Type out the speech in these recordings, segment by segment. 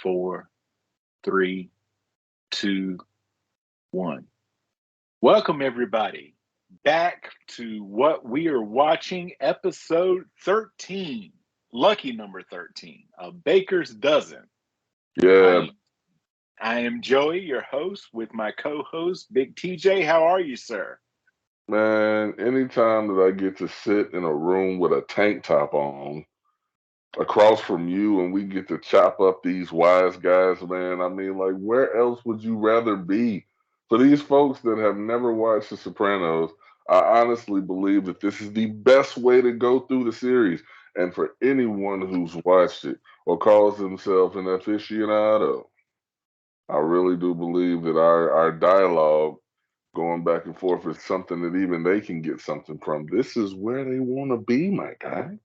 four, three, two, one. Welcome, everybody, back to what we are watching, episode 13, lucky number 13, a Baker's Dozen. Yeah, I, I am Joey, your host, with my co host, Big TJ. How are you, sir? man, anytime that I get to sit in a room with a tank top on across from you and we get to chop up these wise guys, man, I mean, like, where else would you rather be? For these folks that have never watched The Sopranos, I honestly believe that this is the best way to go through the series. And for anyone who's watched it or calls themselves an aficionado, I really do believe that our dialogue going back and forth is something that even they can get something from. This is where they want to be, my guy.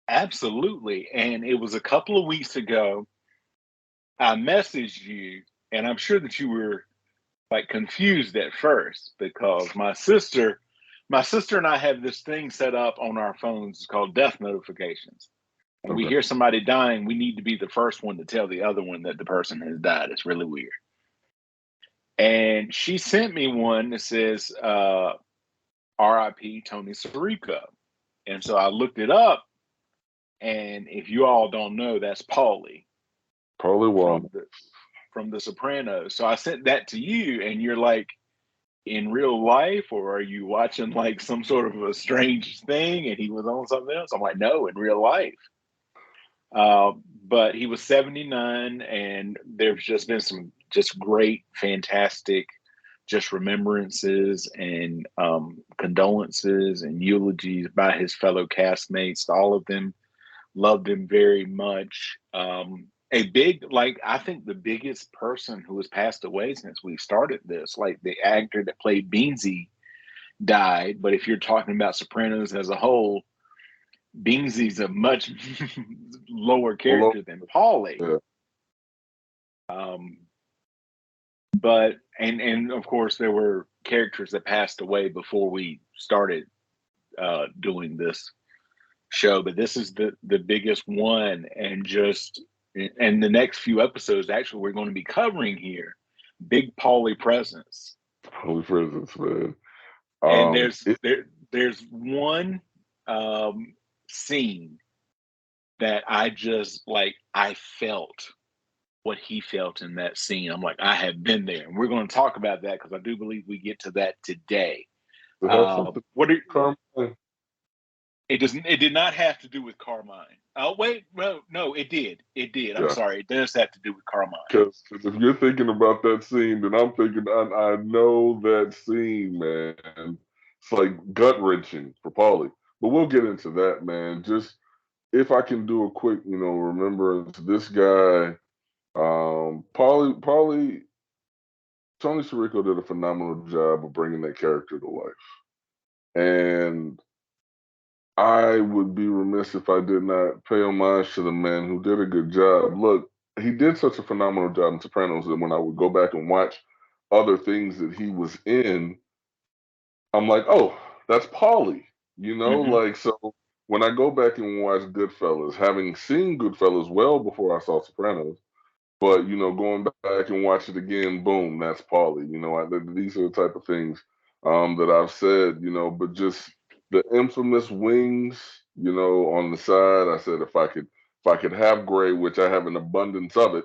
Absolutely. And it was a couple of weeks ago, I messaged you, and I'm sure that you were like confused at first because my sister and I have this thing set up on our phones. It's called death notifications. When we Okay. hear somebody dying, we need to be the first one to tell the other one that the person has died. It's really weird. And she sent me one that says RIP Tony Sirico. And so I looked it up, and if you all don't know, that's Paulie Probably from won't. the Sopranos. So I sent that to you, and you're like, in real life, or are you watching like some sort of a strange thing and he was on something else? I'm like, no, in real life. But he was 79, and there's just been some just great, fantastic, just remembrances and condolences and eulogies by his fellow castmates. All of them loved him very much. A big, like, I think the biggest person who has passed away since we started this, like the actor that played Beansy died. But if you're talking about Sopranos as a whole, Beansy's a much lower Well, character than Paulie. yeah. Um, but and of course there were characters that passed away before we started doing this show, but this is the biggest one, and the next few episodes actually we're going to be covering here, big Paulie presence. Holy presence, man. And Um, it, there's one scene that I just like, I felt what he felt in that scene. I'm like, I have been there, and we're going to talk about that because I do believe we get to that today. it has something What are, to it doesn't. It did not have to do with Carmine. Oh wait, no, it did. It did. I'm yeah. sorry. It does have to do with Carmine. Because if you're thinking about that scene, then I'm thinking, I know that scene, man. It's like gut wrenching for Paulie. But we'll get into that, man. Just if I can do a quick, remembrance, this guy, Paulie, Tony Sirico did a phenomenal job of bringing that character to life. And I would be remiss if I did not pay homage to the man who did a good job. Look, he did such a phenomenal job in Sopranos that when I would go back and watch other things that he was in, I'm like, oh, that's Paulie. Hmm. So when I go back and watch Goodfellas, having seen Goodfellas well before I saw Sopranos, but going back and watch it again, boom, that's Paulie. These are the type of things that I've said. But just the infamous wings, on the side. I said if I could have gray, which I have an abundance of it.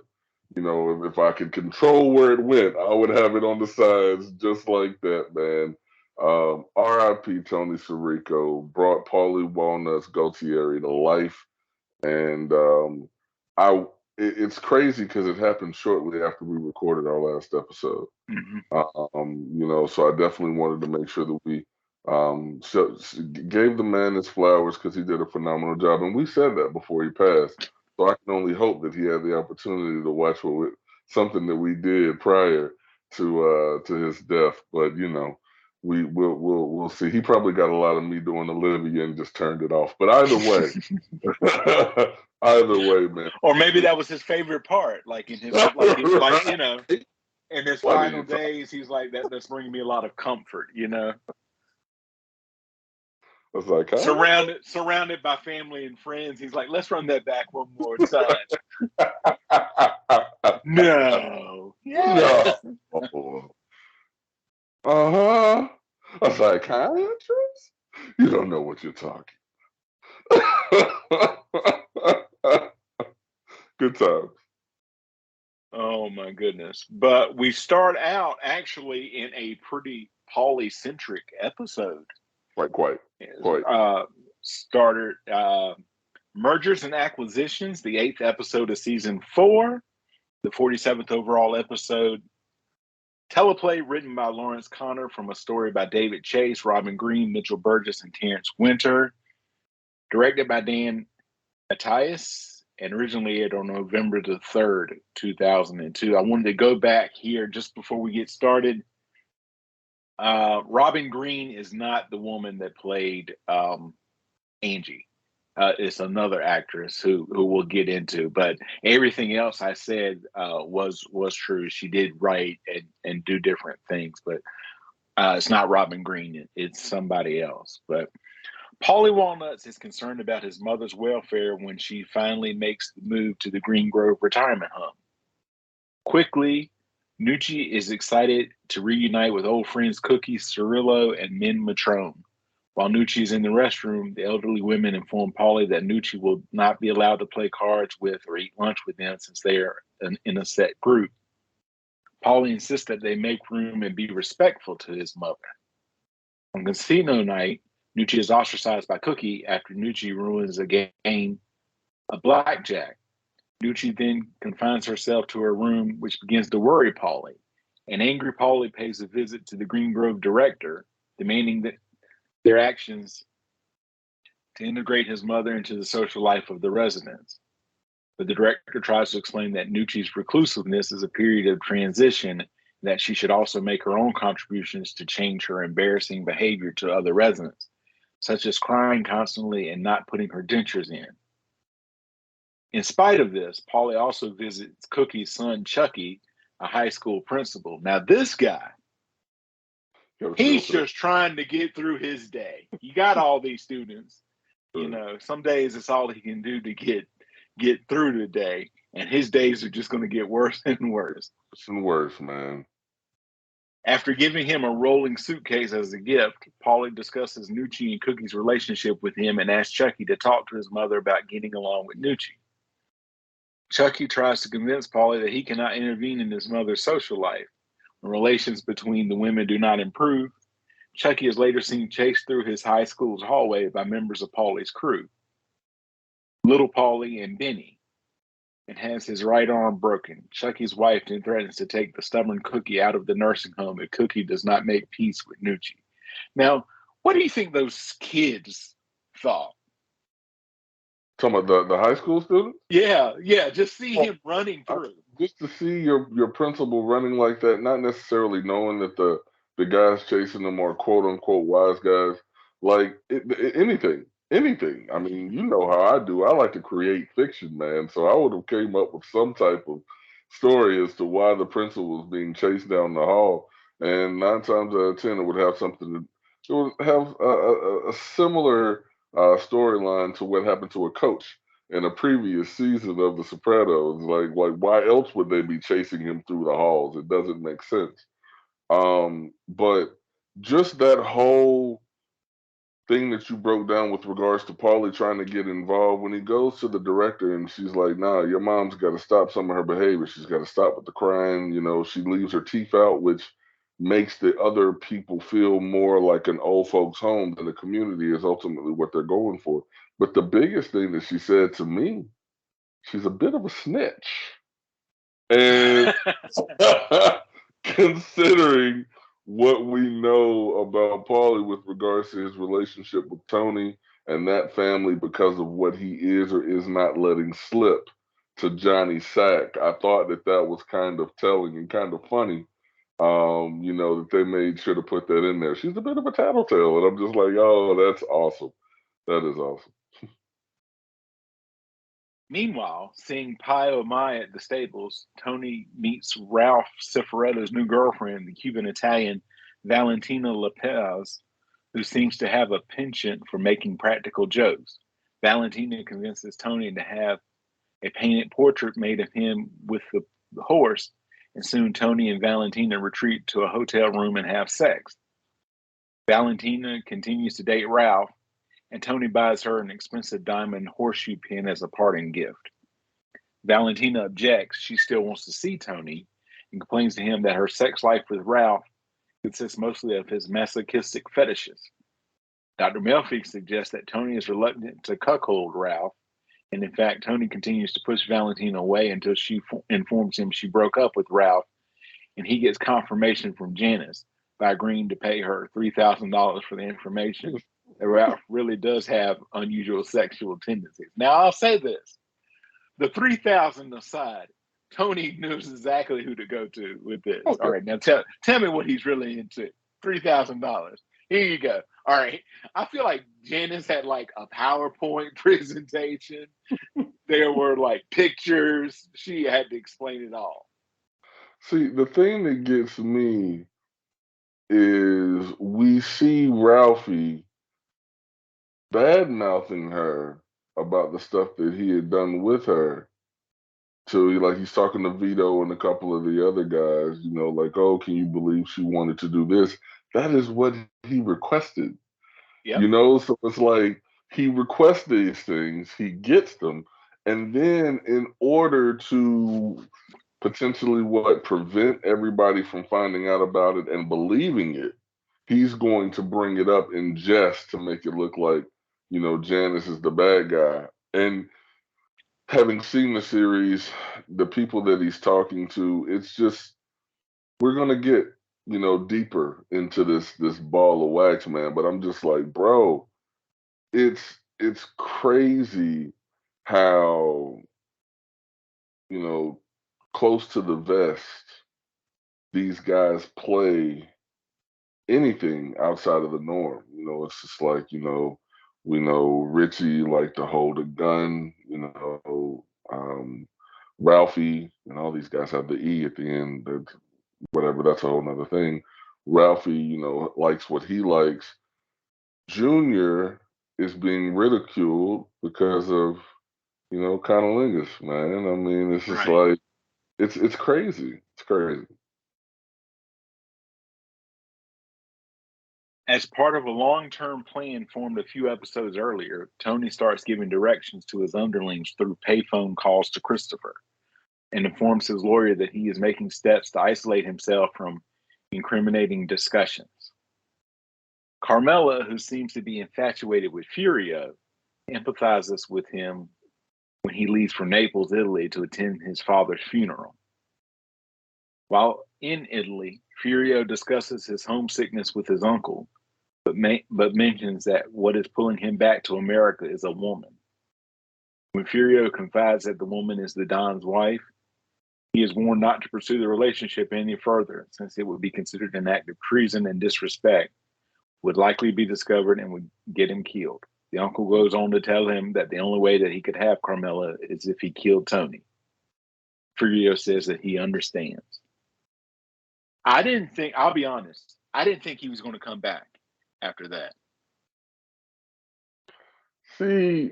If I could control where it went, I would have it on the sides just like that, man. R.I.P. Tony Sirico brought Paulie Walnuts Gaultieri to life, and I it's crazy because it happened shortly after we recorded our last episode. Hmm. So I definitely wanted to make sure that we gave the man his flowers because he did a phenomenal job, and we said that before he passed. So I can only hope that he had the opportunity to watch something that we did prior to his death. But we'll see. He probably got a lot of me doing Olivia and just turned it off. But either way, either way, man. Or maybe that was his favorite part, like in his like Right? in his What are final you talking? days. He's like that's bringing me a lot of comfort. I was like, huh? Surrounded by family and friends. He's like, let's run that back one more time. No. No. Yes. Uh-huh. A psychiatrist? You don't know what you're talking. Good times. Oh my goodness. But we start out actually in a pretty polycentric episode. Quite. Started Mergers and Acquisitions, the 8th episode of season 4, the 47th overall episode. Teleplay written by Lawrence Connor from a story by David Chase, Robin Green, Mitchell Burgess, and Terrence Winter. Directed by Dan Attias and originally aired on November the 3rd, 2002. I wanted to go back here just before we get started. Robin Green is not the woman that played Angie. It's another actress who we'll get into, but everything else I said was true. She did write and do different things, but it's not Robin Green. It's somebody else. But Paulie Walnuts is concerned about his mother's welfare when she finally makes the move to the Green Grove retirement home. Quickly, Nucci is excited to reunite with old friends Cookie, Cirillo, and Min Matrone. While Nucci is in the restroom, the elderly women inform Paulie that Nucci will not be allowed to play cards with or eat lunch with them since they are in a set group. Paulie insists that they make room and be respectful to his mother. On casino night, Nucci is ostracized by Cookie after Nucci ruins a game of blackjack. Nucci then confines herself to her room, which begins to worry Paulie. An angry Paulie pays a visit to the Green Grove director, demanding that their actions to integrate his mother into the social life of the residents. But the director tries to explain that Nucci's reclusiveness is a period of transition, and that she should also make her own contributions to change her embarrassing behavior to other residents, such as crying constantly and not putting her dentures in. In spite of this, Paulie also visits Cookie's son, Chucky, a high school principal. Now, this guy, he's just trying to get through his day. You got all these students, some days it's all he can do to get through the day, and his days are just going to get worse and worse. Worse and worse, man. After giving him a rolling suitcase as a gift, Paulie discusses Nucci and Cookie's relationship with him and asks Chucky to talk to his mother about getting along with Nucci. Chucky tries to convince Paulie that he cannot intervene in his mother's social life. When relations between the women do not improve, Chucky is later seen chased through his high school's hallway by members of Paulie's crew, Little Paulie and Benny, and has his right arm broken. Chucky's wife then threatens to take the stubborn Cookie out of the nursing home if Cookie does not make peace with Nucci. Now, what do you think those kids thought? Talking about the high school student? Yeah, just see him running through. Just to see your principal running like that, not necessarily knowing that the guys chasing them are quote unquote wise guys. Like anything. I mean, you know how I do. I like to create fiction, man. So I would have came up with some type of story as to why the principal was being chased down the hall, and 9 times out of 10, it would have something to. It would have a similar storyline to what happened to a coach in a previous season of The Sopranos. Like why else would they be chasing him through the halls? It doesn't make sense. But just that whole thing that you broke down with regards to Paulie trying to get involved when he goes to the director and she's like, "Nah, your mom's got to stop some of her behavior. She's got to stop with the crying. You know, she leaves her teeth out, which makes the other people feel more like an old folks' home than the community is ultimately what they're going for." But the biggest thing that she said to me, she's a bit of a snitch. And considering what we know about Paulie with regards to his relationship with Tony and that family because of what he is or is not letting slip to Johnny Sack, I thought that was kind of telling and kind of funny. That they made sure to put that in there. She's a bit of a tattletale, and I'm just like, oh, that's awesome. That is awesome. Meanwhile, seeing Pie O' My at the stables, Tony meets Ralph Cifaretto's new girlfriend, the Cuban Italian Valentina Lopez, who seems to have a penchant for making practical jokes. Valentina convinces Tony to have a painted portrait made of him with the the horse, and soon Tony and Valentina retreat to a hotel room and have sex. Valentina continues to date Ralph, and Tony buys her an expensive diamond horseshoe pin as a parting gift. Valentina objects. She still wants to see Tony and complains to him that her sex life with Ralph consists mostly of his masochistic fetishes. Dr. Melfi suggests that Tony is reluctant to cuckold Ralph, and in fact, Tony continues to push Valentina away until she informs him she broke up with Ralph, and he gets confirmation from Janice by agreeing to pay her $3,000 for the information that Ralph really does have unusual sexual tendencies. Now, I'll say this: the 3,000 aside, Tony knows exactly who to go to with this. All Okay. right, now tell me what he's really into. $3,000. Here you go. All right. I feel like Janice had like a PowerPoint presentation. There were like pictures. She had to explain it all. See, the thing that gets me is we see Ralphie bad mouthing her about the stuff that he had done with her. So like he's talking to Vito and a couple of the other guys, like, oh, can you believe she wanted to do this? That is what he requested. Yep. So it's like he requests these things, he gets them, and then in order to potentially prevent everybody from finding out about it and believing it, he's going to bring it up in jest to make it look like, Janice is the bad guy. And having seen the series, the people that he's talking to, it's just we're gonna get, deeper into this ball of wax, man. But I'm just like, bro, it's crazy how, you know, close to the vest these guys play anything outside of the norm. It's just like, we know Richie liked to hold a gun, Ralphie and all these guys have the E at the end. Whatever, that's a whole nother thing. Ralphie, likes what he likes. Junior is being ridiculed because of, conolingus, man. I mean, it's just Right. like it's crazy. It's crazy. As part of a long term plan formed a few episodes earlier, Tony starts giving directions to his underlings through payphone calls to Christopher and informs his lawyer that he is making steps to isolate himself from incriminating discussions. Carmela, who seems to be infatuated with Furio, empathizes with him when he leaves for Naples, Italy to attend his father's funeral. While in Italy, Furio discusses his homesickness with his uncle, but mentions that what is pulling him back to America is a woman. When Furio confides that the woman is the Don's wife, he is warned not to pursue the relationship any further, since it would be considered an act of treason and disrespect, would likely be discovered and would get him killed. The uncle goes on to tell him that the only way that he could have Carmela is if he killed Tony. Furio says that he understands. I'll be honest, I didn't think he was going to come back after that. See,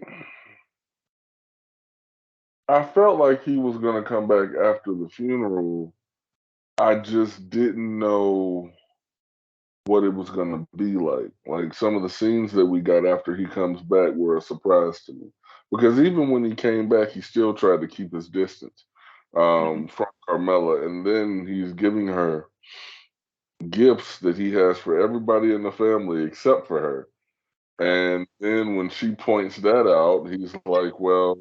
I felt like he was gonna come back after the funeral. I just didn't know what it was gonna be like. Like some of the scenes that we got after he comes back were a surprise to me. Because even when he came back, he still tried to keep his distance Mm-hmm. from Carmela, and then he's giving her gifts that he has for everybody in the family except for her. Yep. And then when she points that out, he's like, "Well,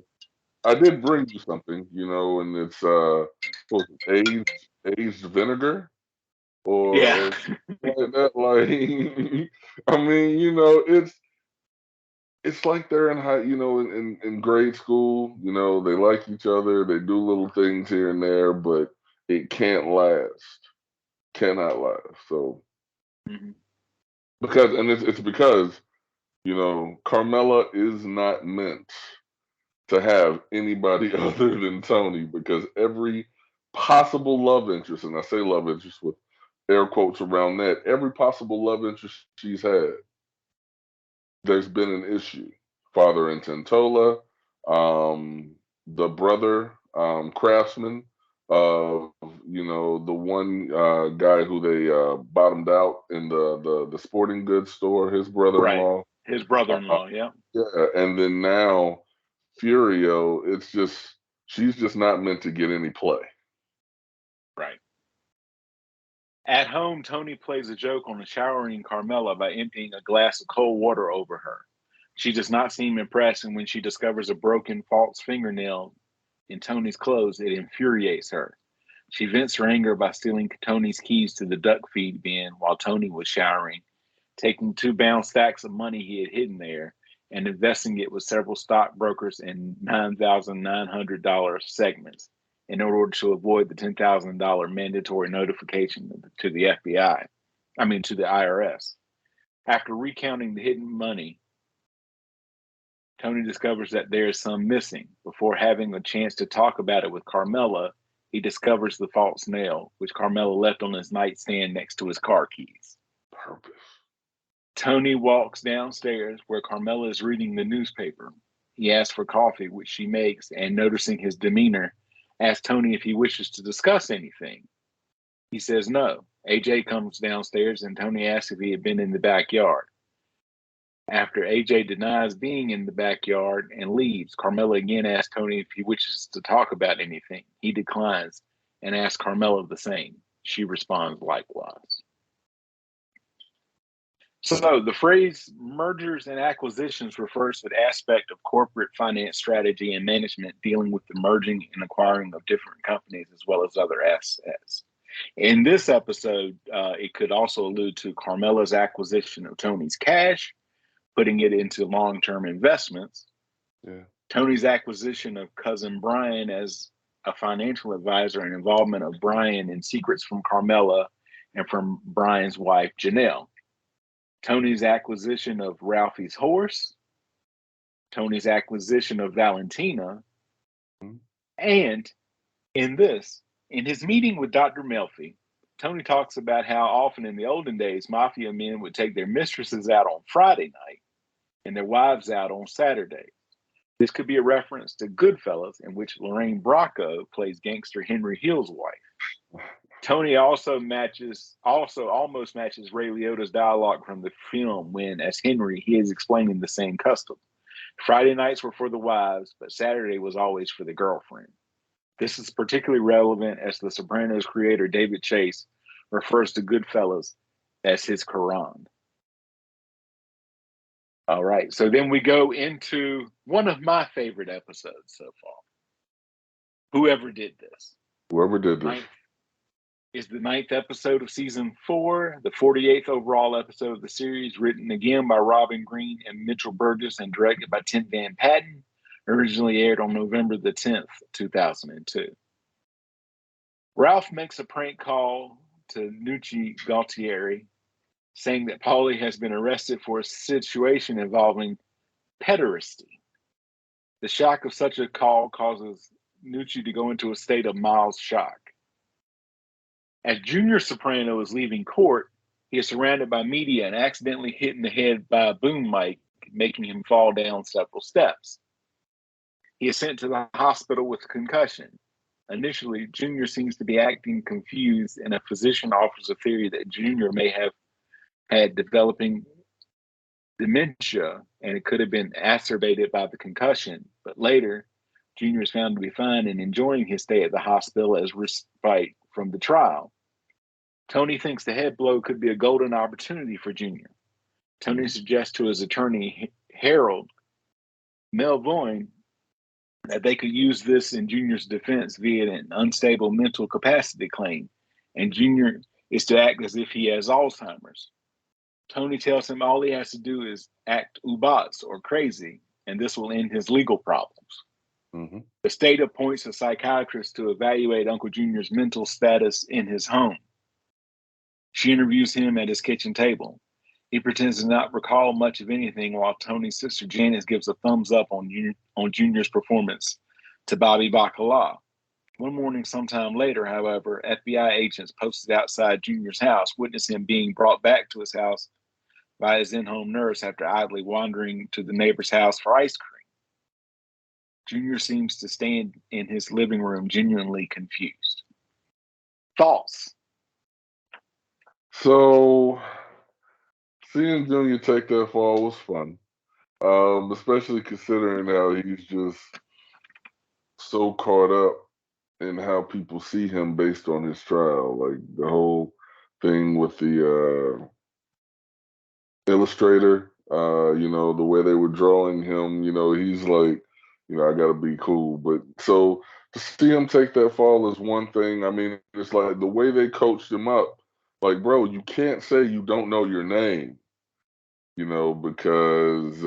I did bring you something, and it's what was it, aged vinegar Yeah. or something like that." Like, I mean, it's like they're in high, in grade school. They like each other, they do little things here and there, but it can't last, cannot last. So Mm-hmm. because, and it's because Carmela is not meant to have anybody other than Tony because every possible love interest, and I say love interest with air quotes around that, every possible love interest she's had, there's been an issue. Father in Tentola, the brother, Craftsman, of, the one guy who they bottomed out in the sporting goods store, his Right. brother-in-law. His Uh, brother-in-law. Yeah. yeah, and then now Furio, she's just not meant to get any play. Right. At home, Tony plays a joke on a showering Carmela by emptying a glass of cold water over her. She does not seem impressed, and when she discovers a broken false fingernail in Tony's clothes, it infuriates her. She vents her anger by stealing Tony's keys to the duck feed bin while Tony was showering, taking 2 bound stacks of money he had hidden there, and investing it with several stockbrokers in $9,900 segments in order to avoid the $10,000 mandatory notification to the FBI. To the IRS. After recounting the hidden money, Tony discovers that there is some missing. Before having a chance to talk about it with Carmela, he discovers the false nail, which Carmela left on his nightstand next to his car keys. Purpose. Tony walks downstairs where Carmela is reading the newspaper. He asks for coffee, which she makes, and noticing his demeanor, asks Tony if he wishes to discuss anything. He says no. AJ comes downstairs and Tony asks if he had been in the backyard. After AJ denies being in the backyard and leaves, Carmela again asks Tony if he wishes to talk about anything. He declines and asks Carmela the same. She responds likewise. So the phrase mergers and acquisitions refers to the aspect of corporate finance strategy and management dealing with the merging and acquiring of different companies as well as other assets. In this episode, it could also allude to Carmela's acquisition of Tony's cash, putting it into long-term investments. Yeah. Tony's acquisition of cousin Brian as a financial advisor and involvement of Brian in secrets from Carmela and from Brian's wife, Janelle. Tony's acquisition of Ralphie's horse, Tony's acquisition of Valentina, Mhm. and in his meeting with Dr. Melfi, Tony talks about how often in the olden days, mafia men would take their mistresses out on Friday night and their wives out on Saturday. This could be a reference to Goodfellas, in which Lorraine Bracco plays gangster Henry Hill's wife. Tony also almost matches Ray Liotta's dialogue from the film when, as Henry, he is explaining the same custom. Friday nights were for the wives, but Saturday was always for the girlfriend. This is particularly relevant as the Sopranos creator David Chase refers to Goodfellas as his Quran. All right, so then we go into one of my favorite episodes so far. Whoever did this. Whoever did this. Is the 9th episode of season 4, the 48th overall episode of the series, written again by Robin Green and Mitchell Burgess and directed by Tim Van Patten, originally aired on November the 10th, 2002. Ralph makes a prank call to Nucci Galtieri, saying that Paulie has been arrested for a situation involving pederasty. The shock of such a call causes Nucci to go into a state of mild shock. As Junior Soprano is leaving court, he is surrounded by media and accidentally hit in the head by a boom mic, making him fall down several steps. He is sent to the hospital with a concussion. Initially, Junior seems to be acting confused, and a physician offers a theory that Junior may have had developing dementia, and it could have been exacerbated by the concussion. But later, Junior is found to be fine and enjoying his stay at the hospital as respite from the trial. Tony thinks the head blow could be a golden opportunity for Junior. Tony suggests to his attorney, Harold Melvoin, that they could use this in Junior's defense via an unstable mental capacity claim, and Junior is to act as if he has Alzheimer's. Tony tells him all he has to do is act ubats or crazy, and this will end his legal problems. Mm-hmm. The state appoints a psychiatrist to evaluate Uncle Junior's mental status in his home. She interviews him at his kitchen table. He pretends to not recall much of anything while Tony's sister Janice gives a thumbs up on Junior's performance to Bobby Bacala. One morning sometime later, however, FBI agents posted outside Junior's house witness him being brought back to his house by his in-home nurse after idly wandering to the neighbor's house for ice cream. Junior seems to stand in his living room genuinely confused. Thoughts? So seeing Junior take that fall was fun, especially considering how he's just so caught up in how people see him based on his trial. Like the whole thing with the illustrator, the way they were drawing him, he's like, I gotta be cool. But so to see him take that fall is one thing. I mean, it's like the way they coached him up, like, bro, you can't say you don't know your name, because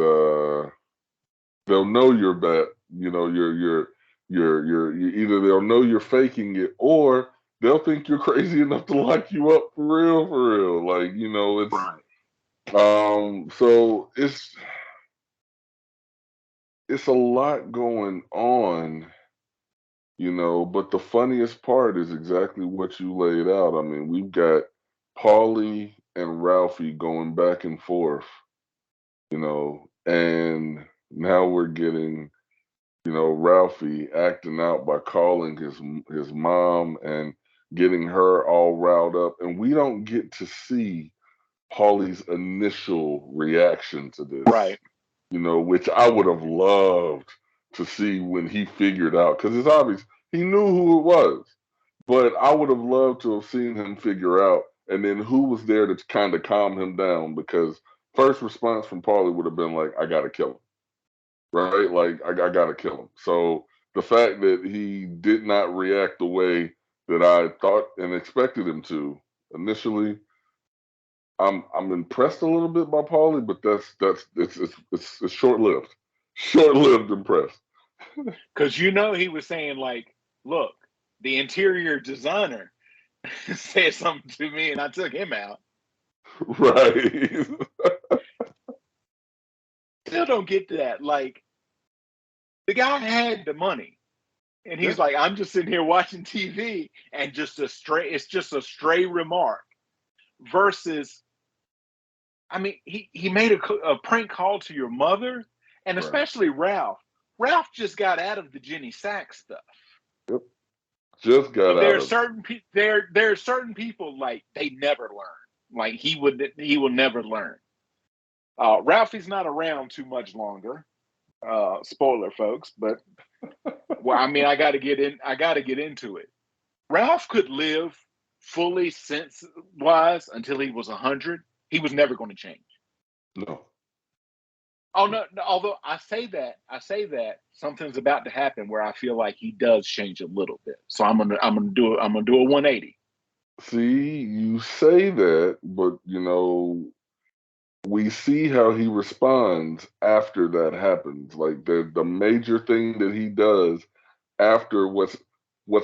they'll know you're bad. You're either they'll know you're faking it or they'll think you're crazy enough to lock you up for real. Like, it's Right. so it's a lot going on, but the funniest part is exactly what you laid out. I mean, we've got Paulie and Ralphie going back and forth, and now we're getting, Ralphie acting out by calling his mom and getting her all riled up, and we don't get to see Paulie's initial reaction to this, Right. which I would have loved to see when he figured out, because it's obvious he knew who it was, but I would have loved to have seen him figure out, and then who was there to kind of calm him down, because first response from Paulie would have been like, I gotta kill him, right? Like, I gotta kill him. So the fact that he did not react the way that I thought and expected him to initially, I'm impressed a little bit by Paulie, but that's it's short lived, short lived impressed. Because he was saying, like, look, the interior designer said something to me and I took him out. Right. Still don't get that. Like, the guy had the money. And Yeah. he's like, I'm just sitting here watching TV and it's just a stray remark versus, I mean, he made a prank call to your mother and Right. especially Ralph. Ralph just got out of the Jenny Sachs stuff. Yep. Just got There out are of it. certain there are certain people like they never learn. Like he will never learn. Ralphie's not around too much longer. Spoiler, folks, but well, I mean, I got to get into it. Ralph could live fully sense wise until he was 100. He was never going to change. No. Oh no, although I say that something's about to happen where I feel like he does change a little bit. So I'm gonna do a 180. See, you say that, but we see how he responds after that happens. Like the major thing that he does after what's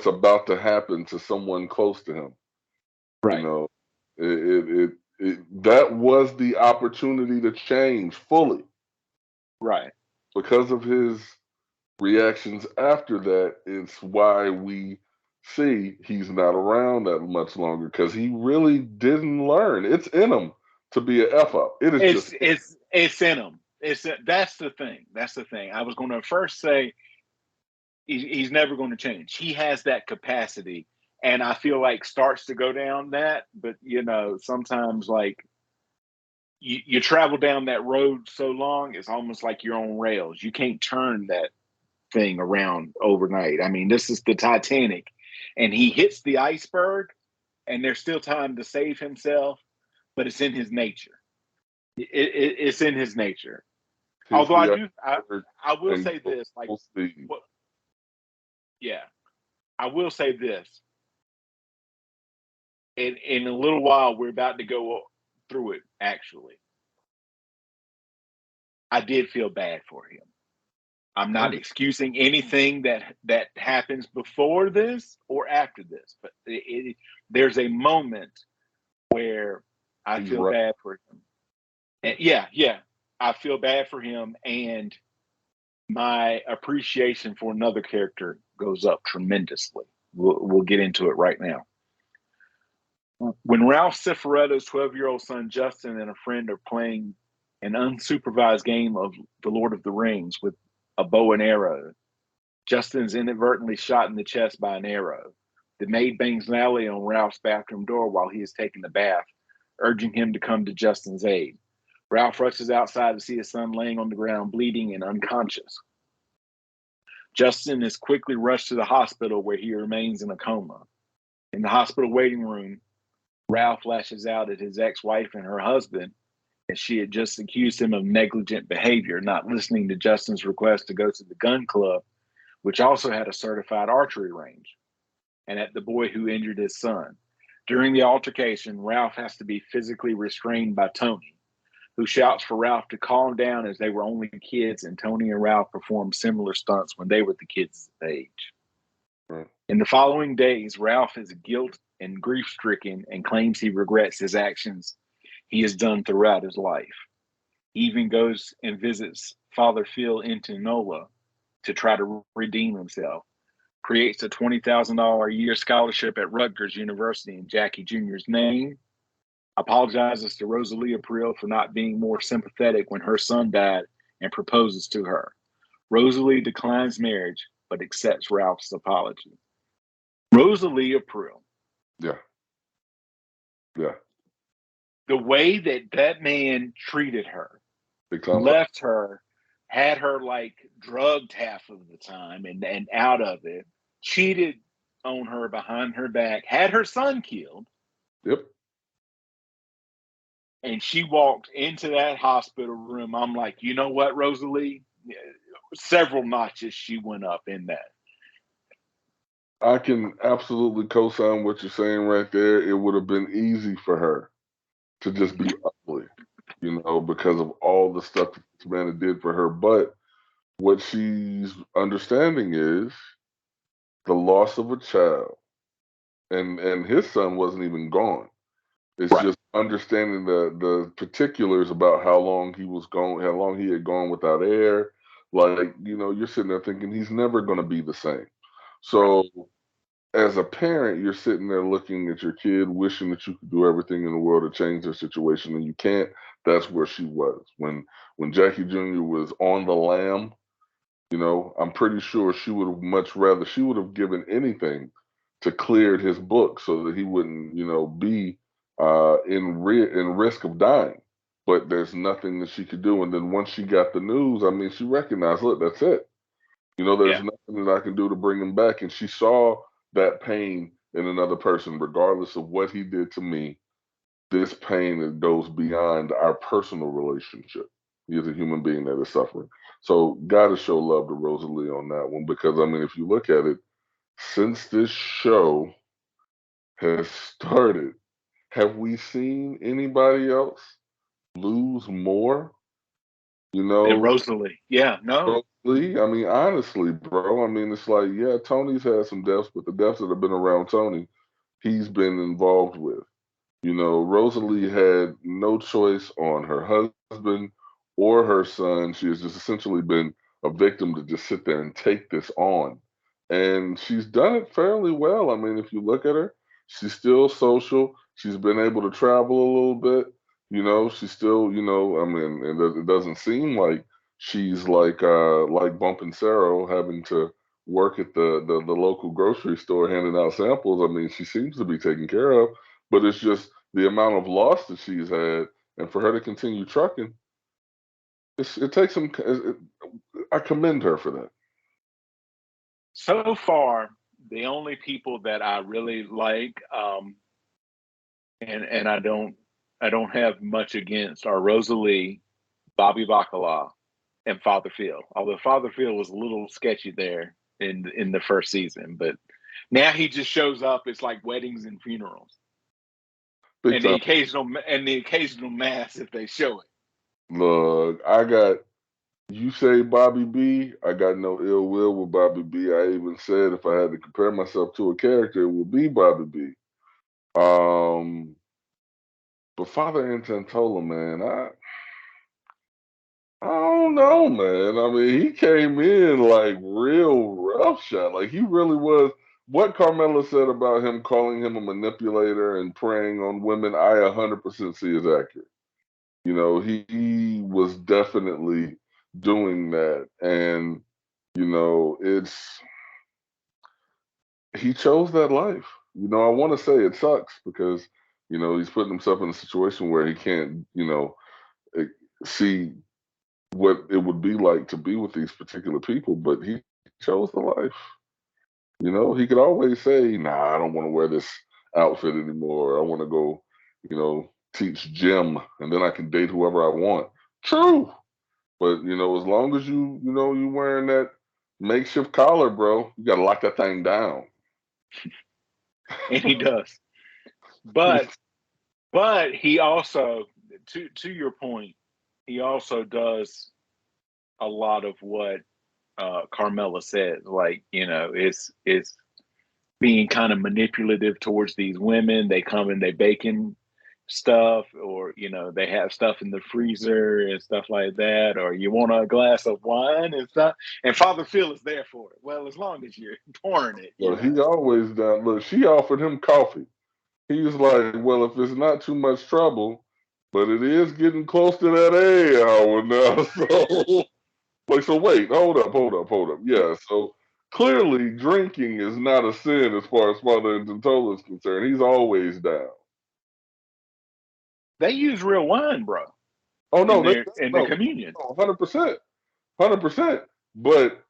about to happen to someone close to him. You Right, know, that was the opportunity to change fully right. because of his reactions after that. It's why we see he's not around that much longer because he really didn't learn. It's in him to be an F up. It is just It's in him. That's the thing. That's the thing. I was going to first say he's never going to change. He has that capacity, and I feel like starts to go down that. But sometimes like you travel down that road so long, it's almost like you're on rails. You can't turn that thing around overnight. I mean, this is the Titanic, and he hits the iceberg, and there's still time to save himself, but it's in his nature. It's in his nature. hits Although the iceberg I will and say goes this, like, full speed. what? Yeah, I will say this. In a little while, we're about to go through it. Actually, I did feel bad for him. I'm I not did. excusing anything that happens before this or after this, but there's a moment where I He's feel right. bad for him. And yeah, I feel bad for him, and my appreciation for another character goes up tremendously. We'll get into it right now. When Ralph Cifaretto's 12-year-old son Justin and a friend are playing an unsupervised game of The Lord of the Rings with a bow and arrow, Justin's inadvertently shot in the chest by an arrow. The maid bangs loudly on Ralph's bathroom door while he is taking a bath, urging him to come to Justin's aid. Ralph rushes outside to see his son laying on the ground, bleeding and unconscious. Justin is quickly rushed to the hospital where he remains in a coma. In the hospital waiting room, Ralph lashes out at his ex-wife and her husband as she had just accused him of negligent behavior, not listening to Justin's request to go to the gun club, which also had a certified archery range, and at the boy who injured his son. During the altercation, Ralph has to be physically restrained by Tony, who shouts for Ralph to calm down as they were only kids, and Tony and Ralph performed similar stunts when they were the kids' age. Right. In the following days, Ralph is guilt and grief stricken and claims he regrets his actions he has done throughout his life. He even goes and visits Father Phil in Tinola to try to redeem himself, creates a $20,000 a year scholarship at Rutgers University in Jackie Jr.'s name, apologizes to Rosalie April for not being more sympathetic when her son died, and proposes to her. Rosalie declines marriage but accepts Ralph's apology. Rosalie April. Yeah. Yeah. The way that that man treated her, Big time. left her, had her like drugged half of the time and out of it, cheated on her behind her back, had her son killed, Yep. and she walked into that hospital room. I'm like, you know what, Rosalie? Several notches she went up in that. I can absolutely co-sign what you're saying right there. It would have been easy for her to just be ugly, because of all the stuff that this man did for her. But what she's understanding is the loss of a child, and his son wasn't even gone. It's Right. just understanding the particulars about how long he was gone, how long he had gone without air. Like, you're sitting there thinking he's never going to be the same. Right. So as a parent, you're sitting there looking at your kid, wishing that you could do everything in the world to change their situation, and you can't. That's where she was when Jackie Jr. was on the lam. I'm pretty sure she would have she would have given anything to cleared his book so that he wouldn't, be in risk of dying. But there's nothing that she could do. And then once she got the news, I mean, she recognized, look, that's it. There's Yeah. nothing that I can do to bring him back. And she saw that pain in another person, regardless of what he did to me. This pain that goes beyond our personal relationship. He is a human being that is suffering. So, got to show love to Rosalie on that one because, I mean, if you look at it, since this show has started, have we seen anybody else lose more? You And know, Rosalie. Yeah. No. Rosalie, I mean, honestly, bro, I mean, it's like, yeah, Tony's had some deaths, but the deaths that have been around Tony, he's been involved with. Rosalie had no choice on her husband or her son. She has just essentially been a victim to just sit there and take this on. And she's done it fairly well. I mean, if you look at her, she's still social. She's been able to travel a little bit. She's still, I mean, and it doesn't seem like she's like bumping Sarah having to work at the local grocery store handing out samples. I mean, she seems to be taken care of, but it's just the amount of loss that she's had, and for her to continue trucking, it takes some. I commend her for that. So far, the only people that I really like, and I don't have much against, are Rosalie, Bobby Bacala, and Father Phil. Although Father Phil was a little sketchy there in the first season, but now he just shows up. It's like weddings and funerals, Big and the time. occasional mass if they show it. Look, I got you say Bobby B. I got no ill will with Bobby B. I even said if I had to compare myself to a character, it would be Bobby B. Um, but Father Antantola, man, I don't know, man. I mean, he came in like real rough shot. Like he really was. What Carmela said about him calling him a manipulator and preying on women, I 100% see as accurate. He was definitely doing that. And, It's he chose that life. I want to say it sucks because he's putting himself in a situation where he can't eh, see what it would be like to be with these particular people, but he chose the life. He could always say, "Nah, I don't want to wear this outfit anymore. I want to go, teach gym, and then I can date whoever I want." True, but as long as you wearing that makeshift collar, bro, you got to lock that thing down. And he does. But he also, to your point, he also does a lot of what Carmela says. Like, it's being kind of manipulative towards these women. They come and they baking stuff, or they have stuff in the freezer and stuff like that, or you want a glass of wine and stuff. And Father Phil is there for it. Well, as long as you're pouring it, Well, he always done. Look, she offered him coffee. He was like, "Well, if it's not too much trouble, but it is getting close to that A hour now." So, like, so wait, hold up. Yeah, so clearly drinking is not a sin as far as Father Antola is concerned. He's always down. They use real wine, bro, Oh in no, they the no, communion. 100%, 100%. But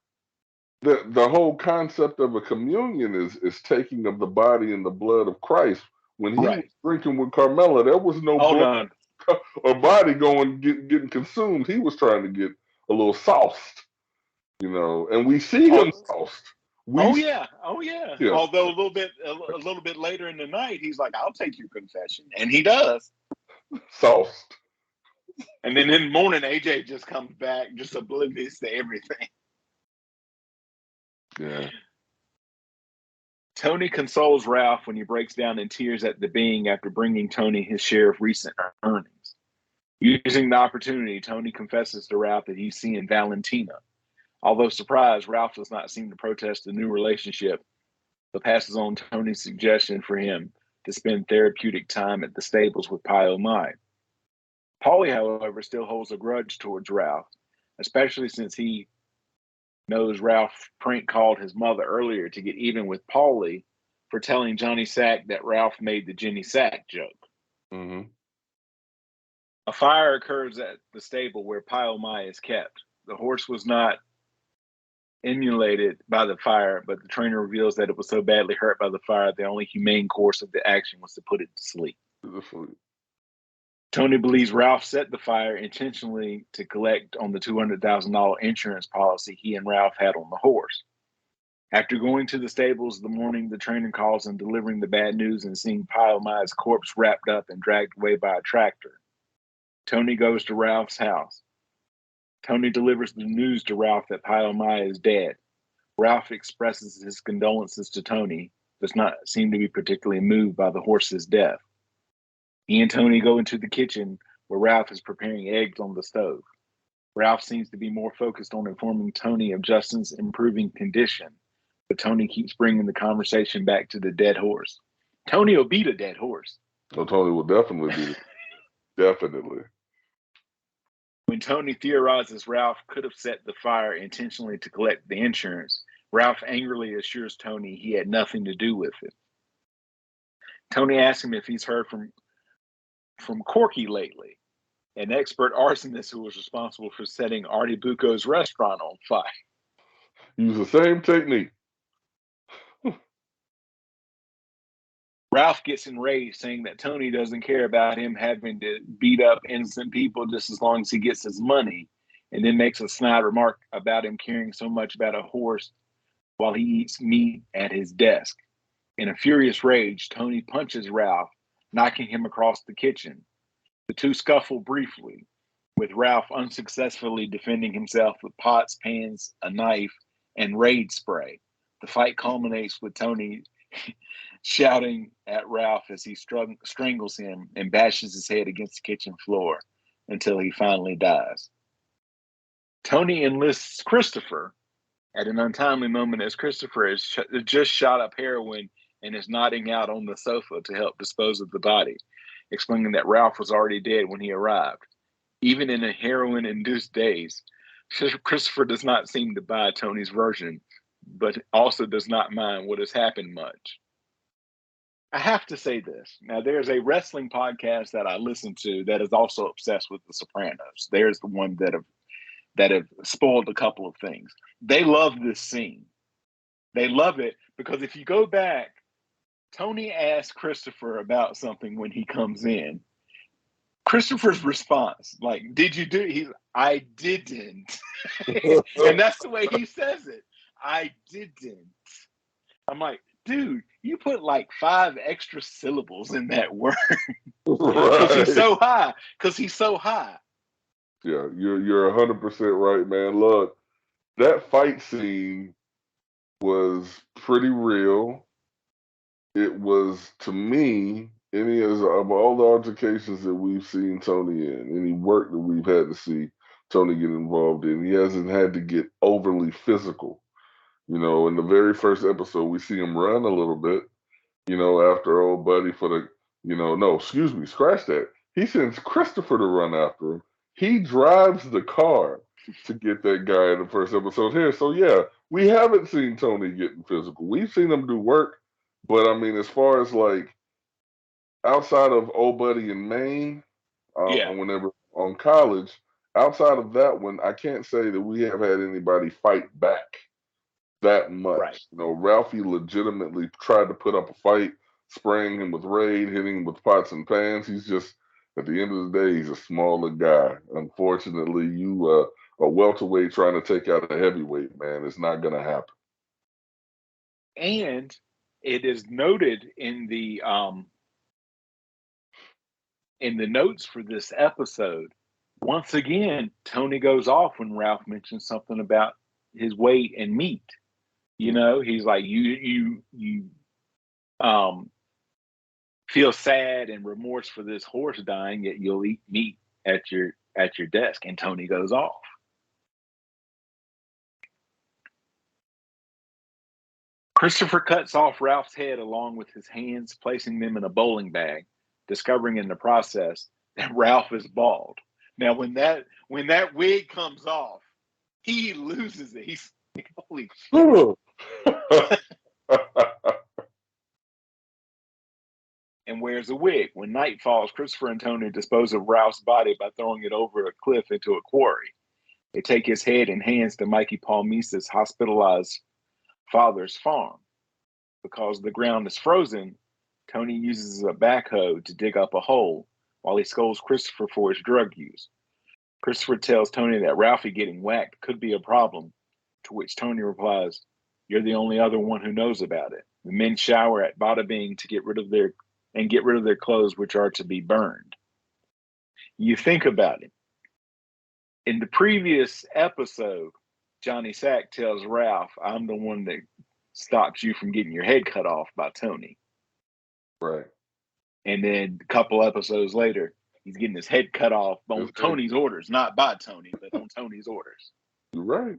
the whole concept of a communion is taking of the body and the blood of Christ. When he was Right. drinking with Carmela, there was no Oh blood no. or body getting consumed. He was trying to get a little sauced, and we see Oh, him sauced. We see yeah. Oh yeah. him Although a little bit later in the night, he's like, "I'll take your confession," and he does. sauced. And then in the morning, AJ just comes back, just oblivious to everything. Yeah. Tony consoles Ralph when he breaks down in tears at the being after bringing Tony his share of recent earnings. Using the opportunity, Tony confesses to Ralph that he's seeing Valentina. Although surprised, Ralph does not seem to protest the new relationship, but passes on Tony's suggestion for him to spend therapeutic time at the stables with Pio Mai. Paulie, however, still holds a grudge towards Ralph, especially since he knows Ralph prank called his mother earlier to get even with Paulie for telling Johnny Sack that Ralph made the Jenny Sack joke. Hmm. A fire occurs at the stable where Pio Mai is kept. The horse was not emulated by the fire, but the trainer reveals that it was so badly hurt by the fire, the only humane course of the action was to put it to sleep. Tony believes Ralph set the fire intentionally to collect on the $200,000 insurance policy he and Ralph had on the horse. After going to the stables the morning the trainer calls and delivering the bad news and seeing Pile Mai's corpse wrapped up and dragged away by a tractor, Tony goes to Ralph's house. Tony delivers the news to Ralph that Pile Mai is dead. Ralph expresses his condolences to Tony, does not seem to be particularly moved by the horse's death. He and Tony go into the kitchen where Ralph is preparing eggs on the stove. Ralph seems to be more focused on informing Tony of Justin's improving condition, but Tony keeps bringing the conversation back to the dead horse. Tony will beat a dead horse. Oh, Tony will definitely be definitely. When Tony theorizes Ralph could have set the fire intentionally to collect the insurance, Ralph angrily assures Tony he had nothing to do with it. Tony asks him if he's heard from Corky lately, an expert arsonist who was responsible for setting Artie Bucco's restaurant on fire. Use the same technique. Ralph gets enraged, saying that Tony doesn't care about him having to beat up innocent people just as long as he gets his money, and then makes a snide remark about him caring so much about a horse while he eats meat at his desk. In a furious rage, Tony punches Ralph, knocking him across the kitchen. The two scuffle briefly, with Ralph unsuccessfully defending himself with pots, pans, a knife, and Raid spray. The fight culminates with Tony shouting at Ralph as he strangles him and bashes his head against the kitchen floor until he finally dies. Tony enlists Christopher at an untimely moment as Christopher has just shot up heroin and is nodding out on the sofa to help dispose of the body, explaining that Ralph was already dead when he arrived. Even in a heroin-induced daze, Christopher does not seem to buy Tony's version, but also does not mind what has happened much. I have to say this. Now, there's a wrestling podcast that I listen to that is also obsessed with The Sopranos. There's the one that have spoiled a couple of things. They love this scene. They love it because if you go back, Tony asks Christopher about something when he comes in. Christopher's response, like, "Did you do?" He's, "I didn't," and that's the way he says it. "I didn't." I'm like, dude, you put like 5 extra syllables in that word because he's Right. so high. Because he's so high. Yeah, you're 100% right, man. Look, that fight scene was pretty real. It was, to me, any as of all the altercations that we've seen Tony in, any work that we've had to see Tony get involved in, he hasn't had to get overly physical. You know, in the very first episode, we see him run a little bit, you know, after old buddy for the, no, excuse me, scratch that. He sends Christopher to run after him. He drives the car to get that guy in the first episode here. So, yeah, we haven't seen Tony getting physical. We've seen him do work, but I mean, as far as like outside of old buddy in Maine, Yeah, whenever on college, outside of that one, I can't say that we have had anybody fight back that right. much. You know, Ralphie legitimately tried to put up a fight, spraying him with Raid, hitting him with pots and pans. He's just, at the end of the day, he's a smaller guy. Unfortunately, you a welterweight trying to take out a heavyweight, man, it's not going to happen. And it is noted in the notes for this episode. Once again, Tony goes off when Ralph mentions something about his weight and meat. You Mm. know, he's like, you um feel sad and remorse for this horse dying, yet you'll eat meat at your desk. And Tony goes off. Christopher cuts off Ralph's head along with his hands, placing them in a bowling bag, discovering in the process that Ralph is bald. Now, when that wig comes off, he loses it. He's like, "Holy shit!" And wears a wig. When night falls, Christopher and Tony dispose of Ralph's body by throwing it over a cliff into a quarry. They take his head and hands to Mikey Palmisa's hospitalized father's farm. Because the ground is frozen, Tony uses a backhoe to dig up a hole while he scolds Christopher for his drug use. Christopher tells Tony that Ralphie getting whacked could be a problem, to which Tony replies, "You're the only other one who knows about it." The men shower at Bada Bing to get rid of their clothes, which are to be burned. You think about it. In the previous episode, Johnny Sack tells Ralph, "I'm the one that stops you from getting your head cut off by Tony." Right. And then a couple episodes later, he's getting his head cut off on Just think, Tony's orders, not by Tony, but on Tony's orders. you're right.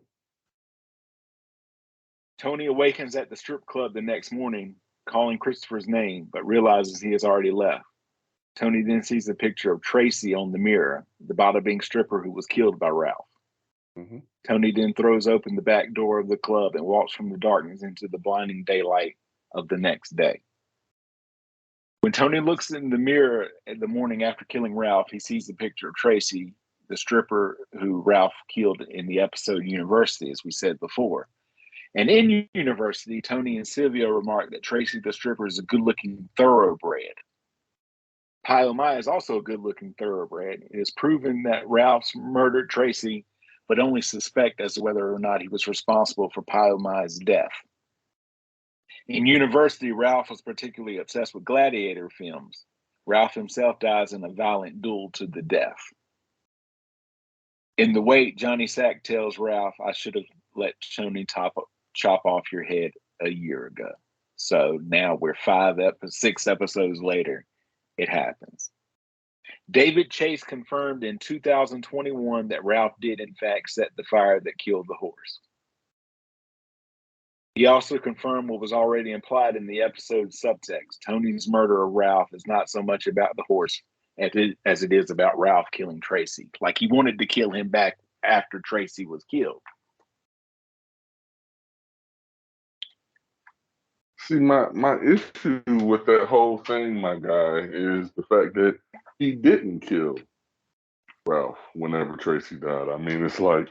Tony awakens at the strip club the next morning, calling Christopher's name, but realizes he has already left. Tony then sees a picture of Tracy on the mirror, the Bada Bing stripper who was killed by Ralph. Hmm. Tony then throws open the back door of the club and walks from the darkness into the blinding daylight of the next day. When Tony looks in the mirror the morning after killing Ralph, he sees the picture of Tracy, the stripper who Ralph killed in the episode University, as we said before. And in University, Tony and Sylvia remark that Tracy the stripper is a good looking thoroughbred. Pio Mai is also a good looking thoroughbred. It is proven that Ralph's murdered Tracy, but only suspect as to whether or not he was responsible for Pio Mai's death. In University, Ralph was particularly obsessed with gladiator films. Ralph himself dies in a violent duel to the death. In the wait, Johnny Sack tells Ralph, "I should have let Tony chop off your head a year ago." So now we're 6 episodes later. It happens. David Chase confirmed in 2021 that Ralph did, in fact, set the fire that killed the horse. He also confirmed what was already implied in the episode's subtext. Tony's murder of Ralph is not so much about the horse as it is about Ralph killing Tracy. Like he wanted to kill him back after Tracy was killed. See, my issue with that whole thing, my guy, is the fact that he didn't kill Ralph whenever Tracy died. I mean, it's like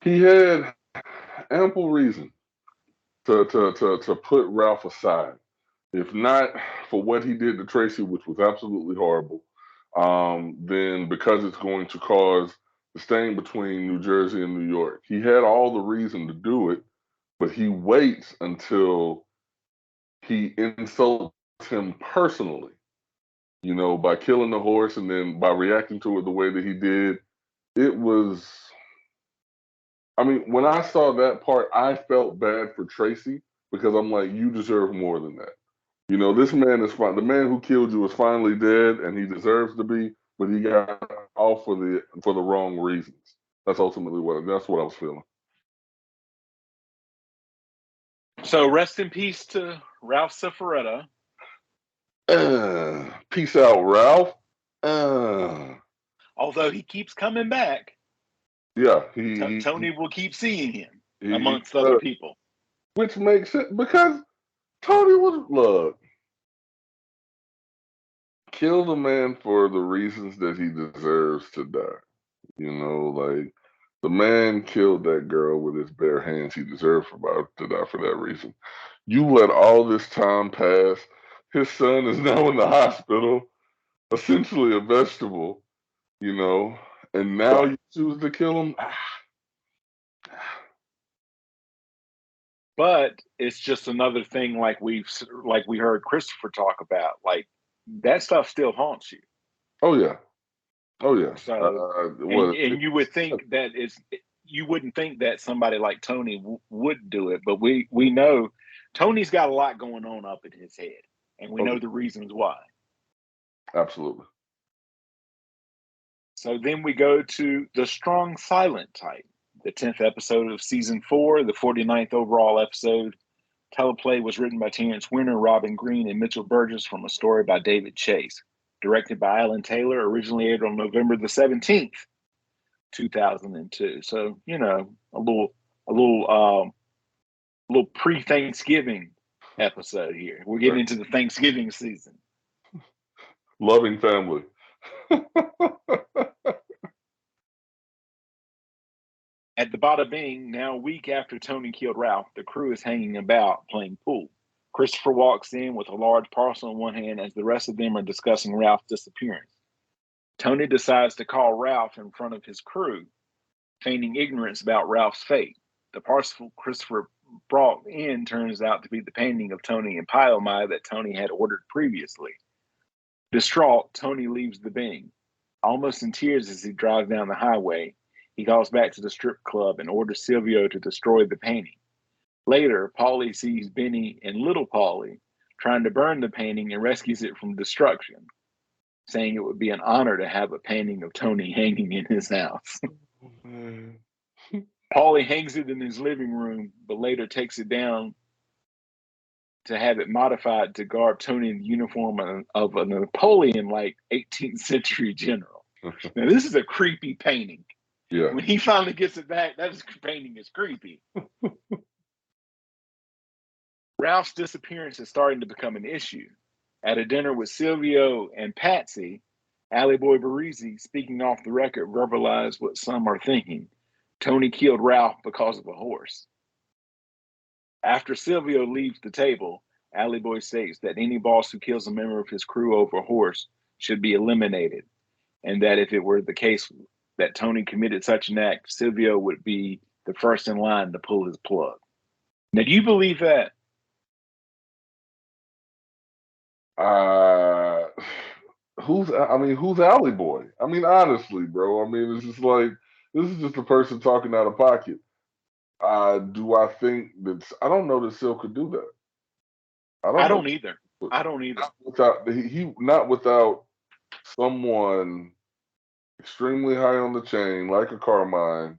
he had ample reason to put Ralph aside. If not for what he did to Tracy, which was absolutely horrible, then because it's going to cause the stain between New Jersey and New York. He had all the reason to do it, but he waits until he insults him personally, by killing the horse and then by reacting to it the way that he did. It was, I mean, when I saw that part, I felt bad for Tracy because I'm like, you deserve more than that. This man is fine. The man who killed you is finally dead, and he deserves to be, but he got off for the wrong reasons. That's ultimately what I was feeling. So rest in peace to Ralph Cifaretto. Peace out, Ralph. Uh, Although he keeps coming back, yeah, Tony will keep seeing him he amongst other people. Which makes sense because Tony was, look, kill the man for the reasons that he deserves to die. Like the man killed that girl with his bare hands. He deserved to die for that reason. You let all this time pass. His son is now in the hospital, essentially a vegetable, and now Right. you choose to kill him. But it's just another thing, like we heard Christopher talk about. Like that stuff still haunts you. Oh yeah, oh yeah. So, and What? and you would think that you wouldn't think that somebody like Tony would do it, but we know Tony's got a lot going on up in his head, and we Oh, know the reasons why. absolutely. So then we go to The Strong Silent Type, the 10th episode of season 4, the 49th overall episode. Teleplay was written by Terrence Winter, Robin Green, and Mitchell Burgess from a story by David Chase. Directed by Alan Taylor, originally aired on November the 17th, 2002. So, a little pre-Thanksgiving episode here. We're getting into the Thanksgiving season. Loving family. At the Bada Bing, now a week after Tony killed Ralph, the crew is hanging about playing pool. Christopher walks in with a large parcel in one hand as the rest of them are discussing Ralph's disappearance. Tony decides to call Ralph in front of his crew, feigning ignorance about Ralph's fate. The parcel Christopher brought in turns out to be the painting of Tony and Pyomai that Tony had ordered previously. Distraught, Tony leaves the Bing. Almost in tears as he drives down the highway, he calls back to the strip club and orders Silvio to destroy the painting. Later, Paulie sees Benny and Little Paulie trying to burn the painting and rescues it from destruction, saying it would be an honor to have a painting of Tony hanging in his house. Paulie hangs it in his living room, but later takes it down to have it modified to garb Tony in the uniform of a Napoleon-like 18th century general. Now, this is a creepy painting. Yeah. When he finally gets it back, that painting is creepy. Ralph's disappearance is starting to become an issue. At a dinner with Silvio and Patsy, Allie Boy Barisi, speaking off the record, verbalized what some are thinking. Tony killed Ralph because of a horse. After Silvio leaves the table, Allie Boy states that any boss who kills a member of his crew over a horse should be eliminated, and that if it were the case that Tony committed such an act, Silvio would be the first in line to pull his plug. Now, do you believe that? Uh, who's Alley Boy? I mean, honestly, bro. I mean, it's just like this is just a person talking out of pocket. Do I think that I don't know that Sil could do that. I I don't know. don't either. I don't either. Not without someone extremely high on the chain, like a Carmine,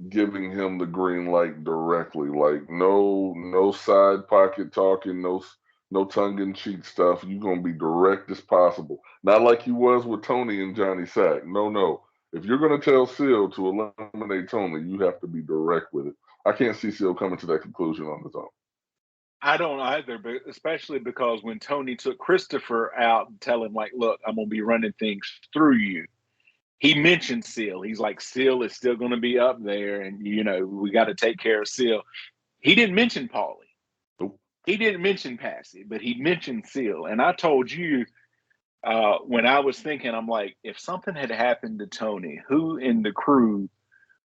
giving him the green light directly. Like no side pocket talking, no tongue in cheek stuff. You're gonna be direct as possible. Not like you was with Tony and Johnny Sack. No. If you're going to tell Seal to eliminate Tony, you have to be direct with it. I can't see Seal coming to that conclusion on his own. I don't either, but especially because when Tony took Christopher out and tell him, like, look, I'm going to be running things through you, he mentioned Seal. He's like, Seal is still going to be up there, and, you know, we got to take care of Seal. He didn't mention Paulie. Nope. He didn't mention Passy, but he mentioned Seal. And I told you when I was thinking, I'm like, if something had happened to Tony, who in the crew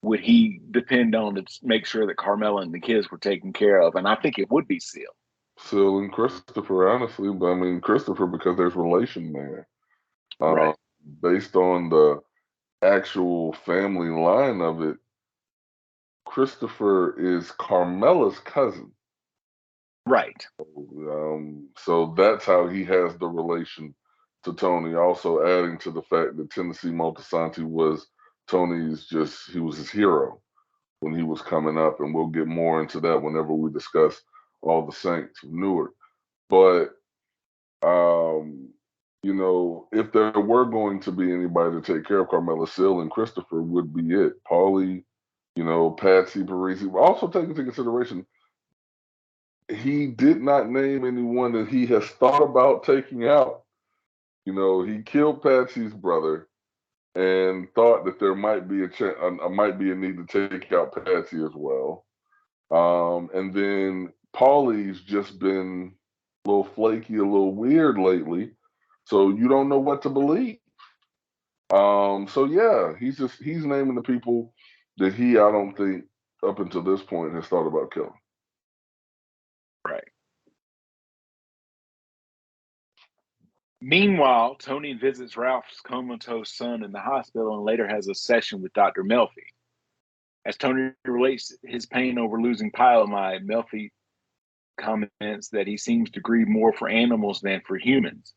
would he depend on to make sure that Carmela and the kids were taken care of? And I think it would be Seal. Seal and Christopher, honestly, but I mean Christopher because there's relation there. Right. Based on the actual family line of it, Christopher is Carmela's cousin. Right. So that's how he has the relation to Tony. Also adding to the fact that Tennessee Moltisanti was he was his hero when he was coming up, and we'll get more into that whenever we discuss all the Saints of Newark. But you know, if there were going to be anybody to take care of Carmela, Seal and Christopher would be it. Paulie, you know, Patsy, Parisi. Also take into consideration, he did not name anyone that he has thought about taking out. You know, he killed Patsy's brother and thought that there might be might be a need to take out Patsy as well. And then Paulie's just been a little flaky, a little weird lately, so you don't know what to believe. So yeah, he's naming the people that I don't think up until this point has thought about killing. Right. Meanwhile, Tony visits Ralph's comatose son in the hospital and later has a session with Dr. Melfi. As Tony relates his pain over losing Pylamide, Melfi comments that he seems to grieve more for animals than for humans.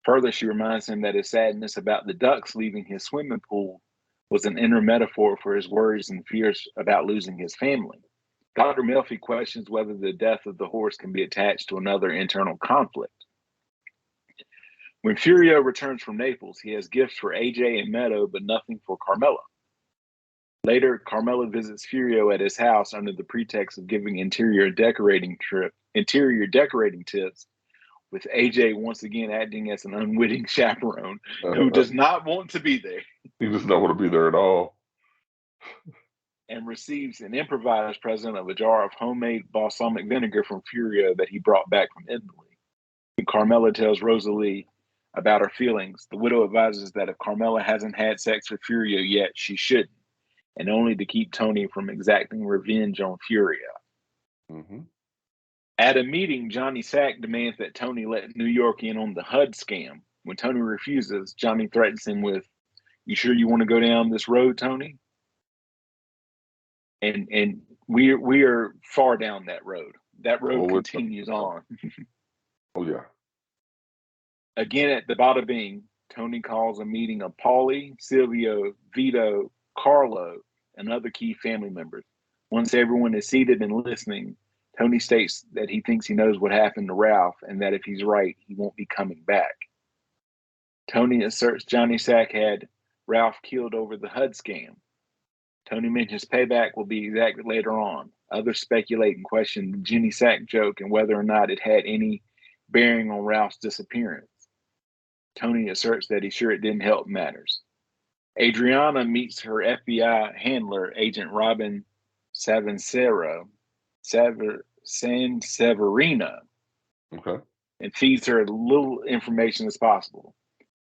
Further, she reminds him that his sadness about the ducks leaving his swimming pool was an inner metaphor for his worries and fears about losing his family. Dr. Melfi questions whether the death of the horse can be attached to another internal conflict. When Furio returns from Naples, he has gifts for AJ and Meadow, but nothing for Carmela. Later, Carmela visits Furio at his house under the pretext of giving interior decorating tips, with AJ once again acting as an unwitting chaperone who does not want to be there. He does not want to be there at all. And receives an improvised present of a jar of homemade balsamic vinegar from Furio that he brought back from Italy. When Carmela tells Rosalie about her feelings, the widow advises that if Carmela hasn't had sex with Furio yet, she shouldn't, and only to keep Tony from exacting revenge on Furio. Mm-hmm. At a meeting, Johnny Sack demands that Tony let New York in on the HUD scam. When Tony refuses, Johnny threatens him with, "You sure you want to go down this road, Tony?" And we are far down that road. That road continues on. Oh yeah. Again at the Bada Bing, Tony calls a meeting of Paulie, Silvio, Vito, Carlo, and other key family members. Once everyone is seated and listening, Tony states that he thinks he knows what happened to Ralph and that if he's right, he won't be coming back. Tony asserts Johnny Sack had Ralph killed over the HUD scam. Tony mentions payback will be exacted later on. Others speculate and question the Jenny Sack joke and whether or not it had any bearing on Ralph's disappearance. Tony asserts that he's sure it didn't help matters. Adriana meets her FBI handler, Agent Robin Sanseverino, Okay. and feeds her as little information as possible.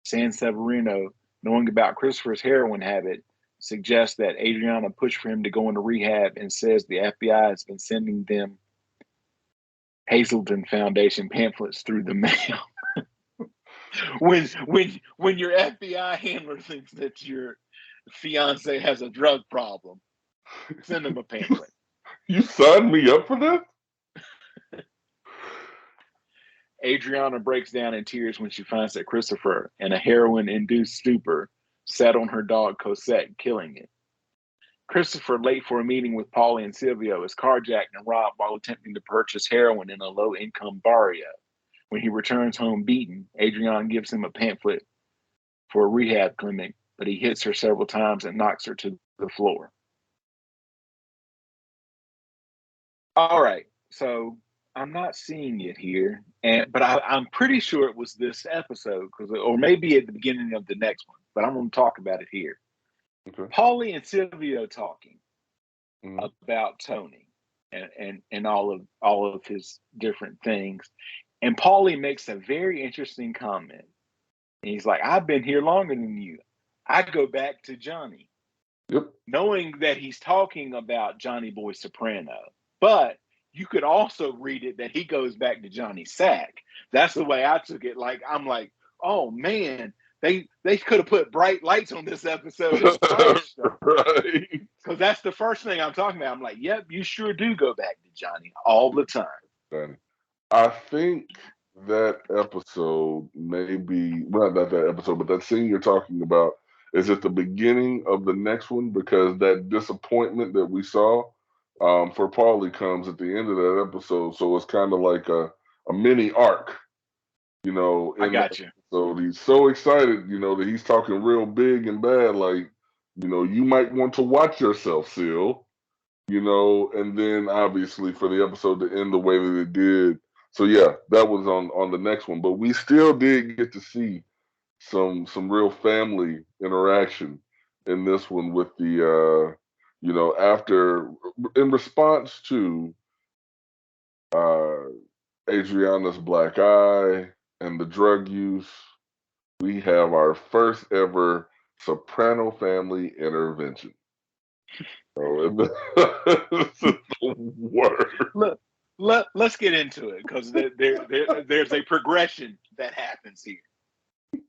Sanseverino, knowing about Christopher's heroin habit, suggests that Adriana pushed for him to go into rehab and says the FBI has been sending them Hazelden Foundation pamphlets through the mail. when your FBI handler thinks that your fiance has a drug problem, send him a pamphlet. You signed me up for that? Adriana breaks down in tears when she finds that Christopher, in a heroin-induced stupor, sat on her dog Cosette, killing it. Christopher, late for a meeting with Paulie and Silvio, is carjacked and robbed while attempting to purchase heroin in a low-income barrio. When he returns home beaten, Adriana gives him a pamphlet for a rehab clinic but he hits her several times and knocks her to the floor. All right, so I'm not seeing it here, but I'm pretty sure it was this episode, or maybe at the beginning of the next one. But I'm going to talk about it here. Okay. Paulie and Silvio talking Mm-hmm. about Tony and all of his different things, and Paulie makes a very interesting comment. And he's like, "I've been here longer than you. I go back to Johnny," Yep. knowing that he's talking about Johnny Boy Soprano, but you could also read it that he goes back to Johnny Sack. That's the way I took it. Like, I'm like, oh man, they could have put bright lights on this episode and flashed them. Right. Because that's the first thing I'm talking about. I'm like, yep, you sure do go back to Johnny all the time. Danny. I think that episode may be, well, not that episode, but that scene you're talking about is at the beginning of the next one, because that disappointment that we saw for Paulie comes at the end of that episode. So it's kind of like a mini arc, I in that got you. episode. He's so excited, that he's talking real big and bad, like, you might want to watch yourself, Seal. And then obviously for the episode to end the way that it did. So yeah, that was on the next one, but we still did get to see some real family interaction in this one with the after, in response to uh Adriana's black eye and the drug use, we have our first ever Soprano family intervention. Oh, this is the worst. Let's get into it, because there's a progression that happens here.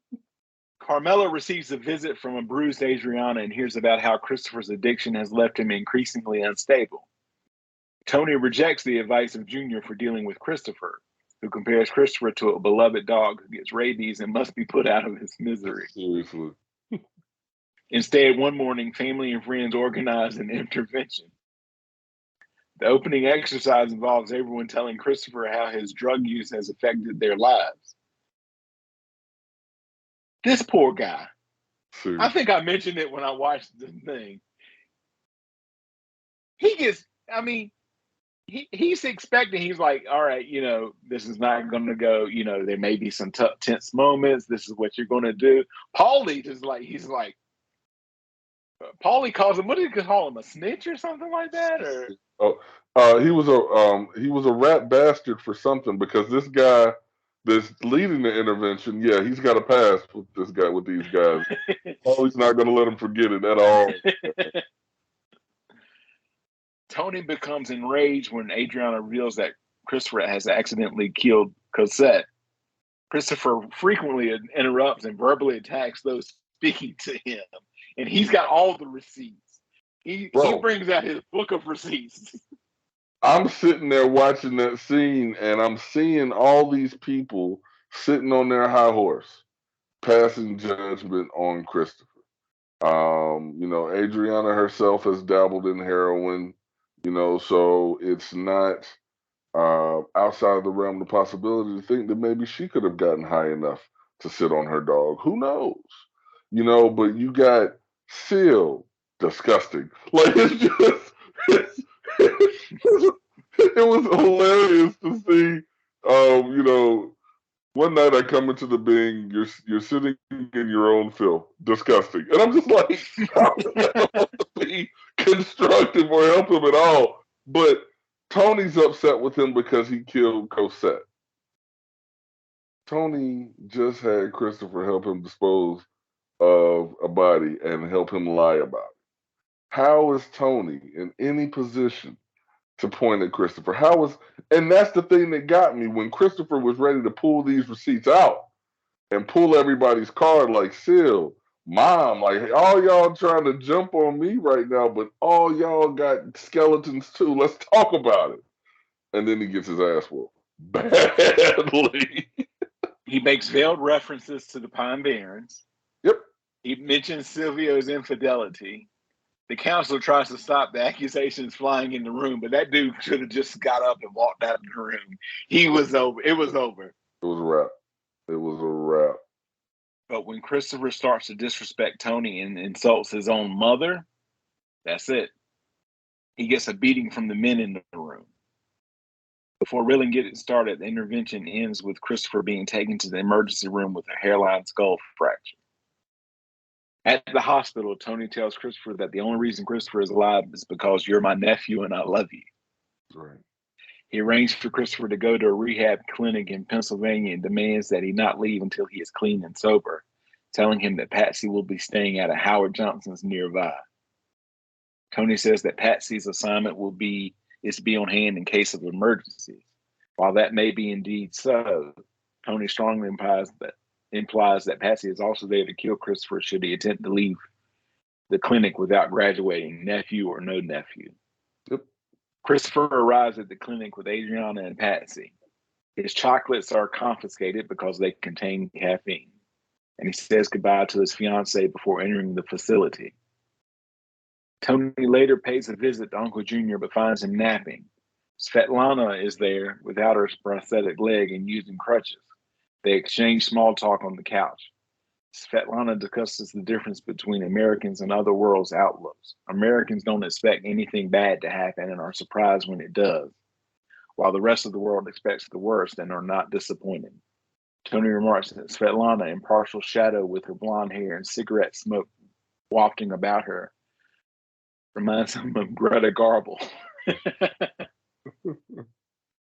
Carmela receives a visit from a bruised Adriana and hears about how Christopher's addiction has left him increasingly unstable. Tony rejects the advice of Junior for dealing with Christopher, who compares Christopher to a beloved dog who gets rabies and must be put out of his misery. Seriously. Instead, one morning, family and friends organize an intervention. The opening exercise involves everyone telling Christopher how his drug use has affected their lives. This poor guy. I Seriously. think I mentioned it when I watched the thing. He gets, I mean, he's expecting, he's like, all right, this is not going to go, there may be some tense moments. This is what you're going to do. Paulie is like, Paulie calls him, what did he call him, a snitch or something like that? Or Oh, he was a rat bastard for something, because this guy that's leading the intervention, yeah, he's got a pass with these guys. Oh, he's not going to let him forget it at all. Tony becomes enraged when Adriana reveals that Christopher has accidentally killed Cosette. Christopher frequently interrupts and verbally attacks those speaking to him, and he's got all the receipts. He Bro, brings out his book of receipts. I'm sitting there watching that scene, and I'm seeing all these people sitting on their high horse, passing judgment on Christopher. Adriana herself has dabbled in heroin, so it's not outside of the realm of possibility to think that maybe she could have gotten high enough to sit on her dog. Who knows? But you got Seal, disgusting. Like, it was hilarious to see. One night I come into the Bing, you're sitting in your own filth, disgusting, and I'm just like, how does that be constructive or help him at all? But Tony's upset with him because he killed Cosette. Tony just had Christopher help him dispose of a body and help him lie about it. How is Tony in any position to point at Christopher? And that's the thing that got me when Christopher was ready to pull these receipts out and pull everybody's card, like, Seal, Mom, like, all y'all trying to jump on me right now, but all y'all got skeletons too. Let's talk about it. And then he gets his ass whooped badly. He makes veiled references to the Pine Barrens. Yep. He mentions Silvio's infidelity. The counselor tries to stop the accusations flying in the room, but that dude should have just got up and walked out of the room. He was over. It was over. It was a wrap. It was a wrap. But when Christopher starts to disrespect Tony and insults his own mother, that's it. He gets a beating from the men in the room. Before really getting started, the intervention ends with Christopher being taken to the emergency room with a hairline skull fracture. At the hospital, Tony tells Christopher that the only reason Christopher is alive is because you're my nephew and I love you. Right. He arranged for Christopher to go to a rehab clinic in Pennsylvania and demands that he not leave until he is clean and sober, telling him that Patsy will be staying at a Howard Johnson's nearby. Tony says that Patsy's assignment is to be on hand in case of emergencies. While that may be indeed so, Tony strongly implies that Patsy is also there to kill Christopher should he attempt to leave the clinic without graduating, nephew or no nephew. Yep. Christopher arrives at the clinic with Adriana and Patsy. His chocolates are confiscated because they contain caffeine, and he says goodbye to his fiancee before entering the facility. Tony later pays a visit to Uncle Junior but finds him napping. Svetlana is there without her prosthetic leg and using crutches. They exchange small talk on the couch. Svetlana discusses the difference between Americans and other worlds' outlooks. Americans don't expect anything bad to happen and are surprised when it does, while the rest of the world expects the worst and are not disappointed. Tony remarks that Svetlana, in partial shadow with her blonde hair and cigarette smoke wafting about her, reminds him of Greta Garbo.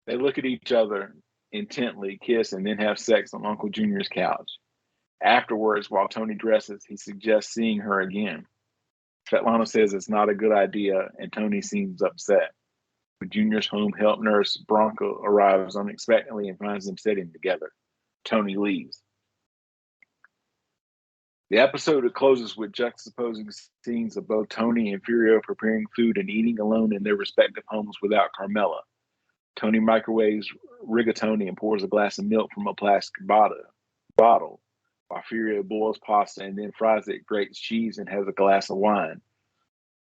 They look at each other intently, kiss, and then have sex on Uncle Junior's couch. Afterwards, while Tony dresses, he suggests seeing her again. Svetlana says it's not a good idea, and Tony seems upset. When Junior's home help nurse, Bronco, arrives unexpectedly and finds them sitting together. Tony leaves. The episode closes with juxtaposing scenes of both Tony and Furio preparing food and eating alone in their respective homes without Carmela. Tony microwaves rigatoni and pours a glass of milk from a plastic bottle, while Furio boils pasta and then fries it, grates cheese, and has a glass of wine.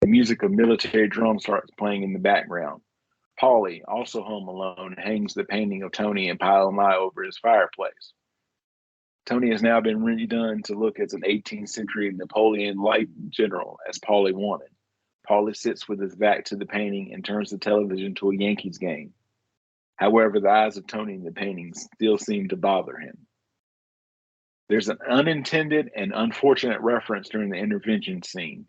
The music of military drums starts playing in the background. Paulie, also home alone, hangs the painting of Tony and Pyle and I over his fireplace. Tony has now been redone to look as an 18th century Napoleon-like general, as Paulie wanted. Paulie sits with his back to the painting and turns the television to a Yankees game. However, the eyes of Tony in the painting still seem to bother him. There's an unintended and unfortunate reference during the intervention scene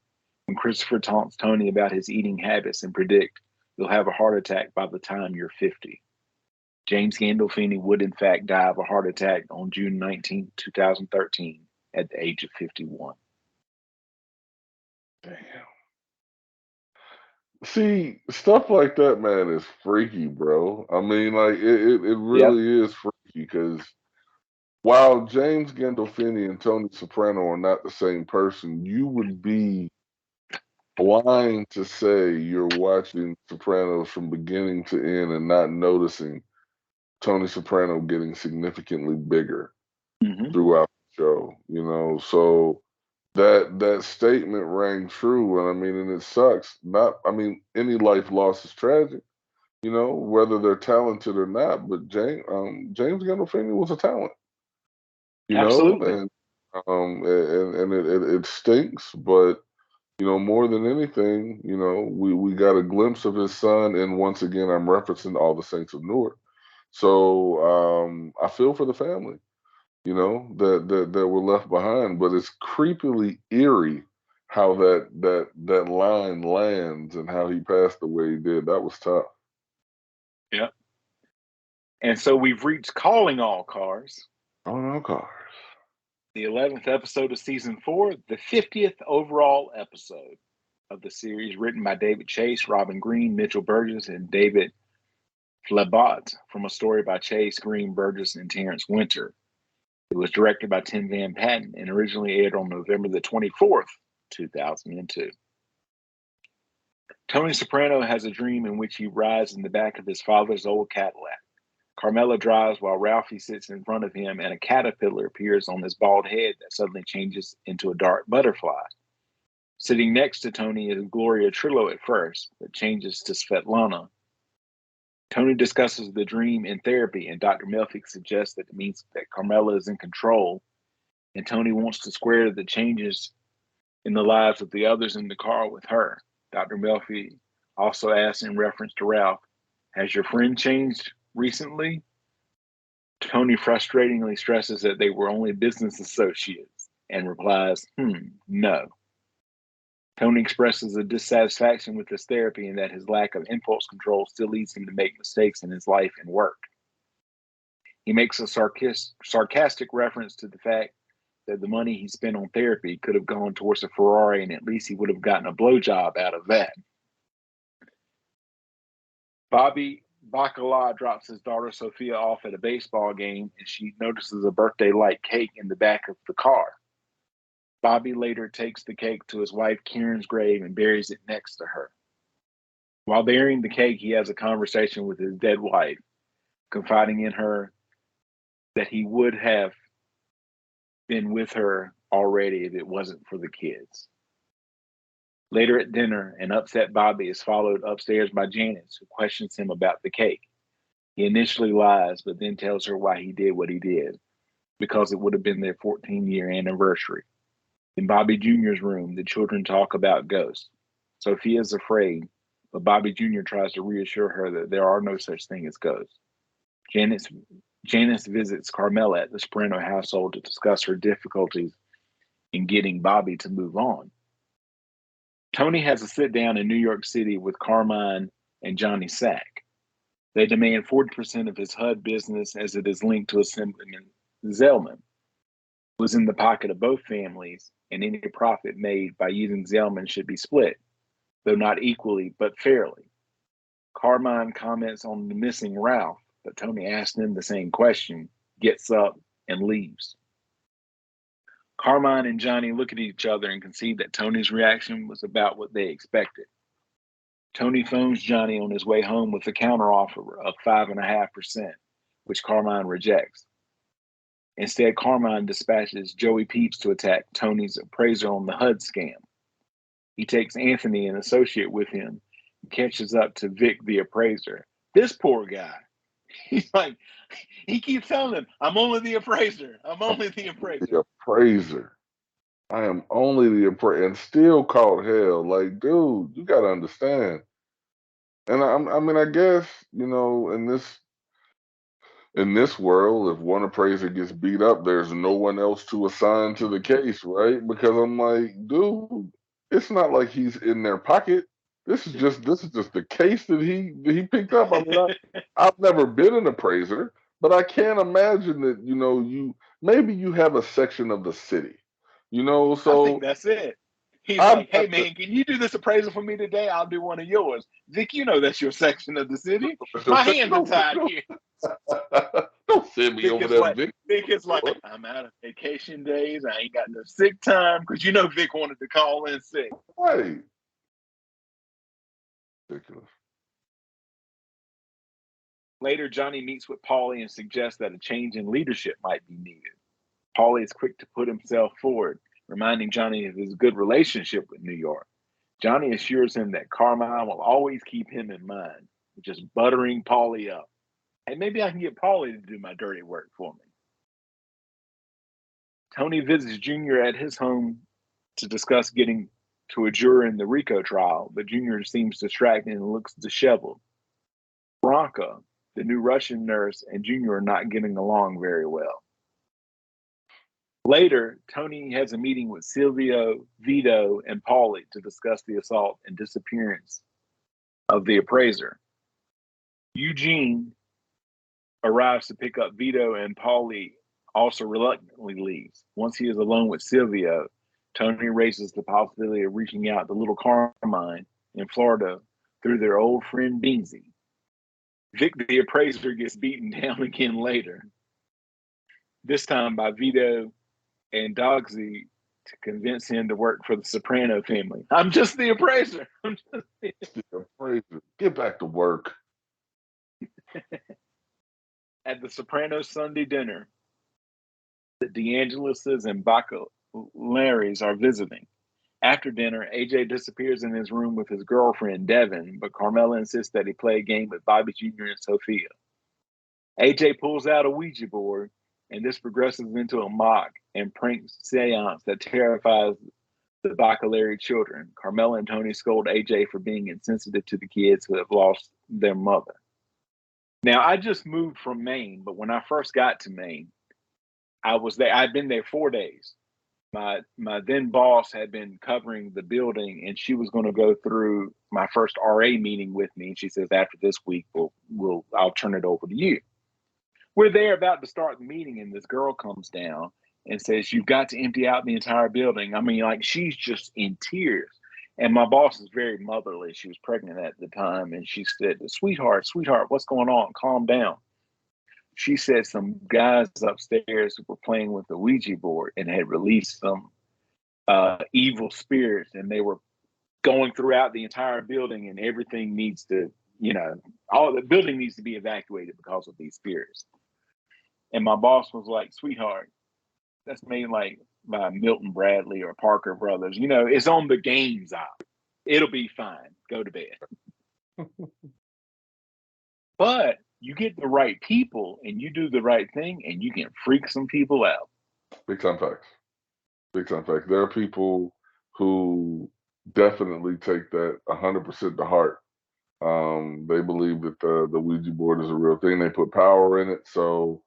when Christopher taunts Tony about his eating habits and predict you'll have a heart attack by the time you're 50. James Gandolfini would in fact die of a heart attack on June 19, 2013 at the age of 51. Damn. See, stuff like that, man, is freaky, bro. I mean, like it Yep. really is freaky because while James Gandolfini and Tony Soprano are not the same person, you would be blind to say you're watching Sopranos from beginning to end and not noticing Tony Soprano getting significantly bigger Mm-hmm. throughout the show. So that statement rang true, and I mean, and it sucks. Not, I mean, any life loss is tragic. Whether they're talented or not. But James Gandolfini was a talent. Absolutely. And it stinks, but more than anything, we got a glimpse of his son, and once again, I'm referencing All the Saints of Newark. So I feel for the family, that were left behind. But it's creepily eerie how that line lands and how he passed the way he did. That was tough. Yep. And so we've reached Calling All Cars, Oh no, cars. the 11th episode of season 4, the 50th overall episode of the series, written by David Chase, Robin Green, Mitchell Burgess, and David Flabbot, from a story by Chase, Green, Burgess, and Terrence Winter. It was directed by Tim Van Patten and originally aired on November the 24th, 2002. Tony Soprano has a dream in which he rides in the back of his father's old Cadillac. Carmela drives while Ralphie sits in front of him, and a caterpillar appears on his bald head that suddenly changes into a dark butterfly. Sitting next to Tony is Gloria Trillo at first, but changes to Svetlana. Tony discusses the dream in therapy, and Dr. Melfick suggests that it means that Carmela is in control and Tony wants to square the changes in the lives of the others in the car with her. Dr. Melfi also asks in reference to Ralph, "Has your friend changed recently?" Tony frustratingly stresses that they were only business associates and replies, no. Tony expresses a dissatisfaction with his therapy and that his lack of impulse control still leads him to make mistakes in his life and work. He makes a sarcastic reference to the fact that the money he spent on therapy could have gone towards a Ferrari and at least he would have gotten a blowjob out of that. Bobby Bacala drops his daughter Sophia off at a baseball game and she notices a birthday-like cake in the back of the car. Bobby later takes the cake to his wife Kieran's grave and buries it next to her. While burying the cake, he has a conversation with his dead wife, confiding in her that he would have been with her already if it wasn't for the kids. Later at dinner, an upset Bobby is followed upstairs by Janice, who questions him about the cake. He initially lies, but then tells her why he did what he did, because it would have been their 14-year anniversary. In Bobby Jr.'s room, the children talk about ghosts. Sophia is afraid, but Bobby Jr. tries to reassure her that there are no such thing as ghosts. Janice visits Carmela at the Soprano household to discuss her difficulties in getting Bobby to move on. Tony has a sit down in New York City with Carmine and Johnny Sack. They demand 40% of his HUD business as it is linked to Assemblyman Zellman, who was in the pocket of both families, and any profit made by using Zellman should be split, though not equally, but fairly. Carmine comments on the missing Ralph, but Tony asks him the same question, gets up, and leaves. Carmine and Johnny look at each other and concede that Tony's reaction was about what they expected. Tony phones Johnny on his way home with a counteroffer of 5.5%, which Carmine rejects. Instead, Carmine dispatches Joey Peeps to attack Tony's appraiser on the HUD scam. He takes Anthony, an associate, with him and catches up to Vic, the appraiser. This poor guy, he's like, he keeps telling him, I'm only the appraiser. I'm only the appraiser. The appraiser. I am only the appraiser and still caught hell. Like, dude, you got to understand. And I mean, I guess, in this world, if one appraiser gets beat up, there's no one else to assign to the case, right? Because I'm like, dude, it's not like he's in their pocket. This is just the case that he picked up. I mean, I've never been an appraiser, but I can't imagine that, you maybe you have a section of the city, I think so that's it. He's I've like, hey, got the man, can you do this appraisal for me today? I'll do one of yours. Vic, you know that's your section of the city. My hands are tied here. don't send me Vic over is there, like, Vic. Vic is like, I'm out of vacation days. I ain't got no sick time because Vic wanted to call in sick. Right. Ridiculous. Later, Johnny meets with Paulie and suggests that a change in leadership might be needed. Paulie is quick to put himself forward, reminding Johnny of his good relationship with New York. Johnny assures him that Carmine will always keep him in mind, just buttering Paulie up. Hey, maybe I can get Paulie to do my dirty work for me. Tony visits Junior at his home to discuss getting to a juror in the Rico trial, but Junior seems distracted and looks disheveled. Bronca, the new Russian nurse, and Junior are not getting along very well. Later, Tony has a meeting with Silvio, Vito, and Paulie to discuss the assault and disappearance of the appraiser. Eugene arrives to pick up Vito, and Paulie also reluctantly leaves. Once he is alone with Silvio, Tony raises the possibility of reaching out to little Carmine in Florida through their old friend Beansy. Vic the appraiser gets beaten down again later, this time by Vito and Dogsy to convince him to work for the Soprano family. I'm just the appraiser. The appraiser. Get back to work. At the Sopranos Sunday dinner, the DeAngelises and Bacalaris are visiting. After dinner, AJ disappears in his room with his girlfriend, Devin, but Carmela insists that he play a game with Bobby Jr. and Sophia. AJ pulls out a Ouija board and this progresses into a mock and prank seance that terrifies the Bacalari children. Carmela and Tony scold AJ for being insensitive to the kids who have lost their mother. Now, I just moved from Maine, but when I first got to Maine, I was there. I'd been there 4 days. My then boss had been covering the building, and she was going to go through my first RA meeting with me. And she says, after this week, I'll turn it over to you. We're there about to start the meeting, and this girl comes down and says, "You've got to empty out the entire building." I mean, like, she's just in tears. And my boss is very motherly. She was pregnant at the time, and she said, "Sweetheart, sweetheart, what's going on? Calm down." She said some guys upstairs were playing with the Ouija board and had released some evil spirits, and they were going throughout the entire building, and everything needs to, all the building needs to be evacuated because of these spirits. And my boss was like, "Sweetheart, that's made like by Milton Bradley or Parker Brothers. It's on the games app. It'll be fine. Go to bed." But you get the right people and you do the right thing and you can freak some people out. Big time facts. Big time facts. There are people who definitely take that 100% to heart. They believe that the Ouija board is a real thing. They put power in it. So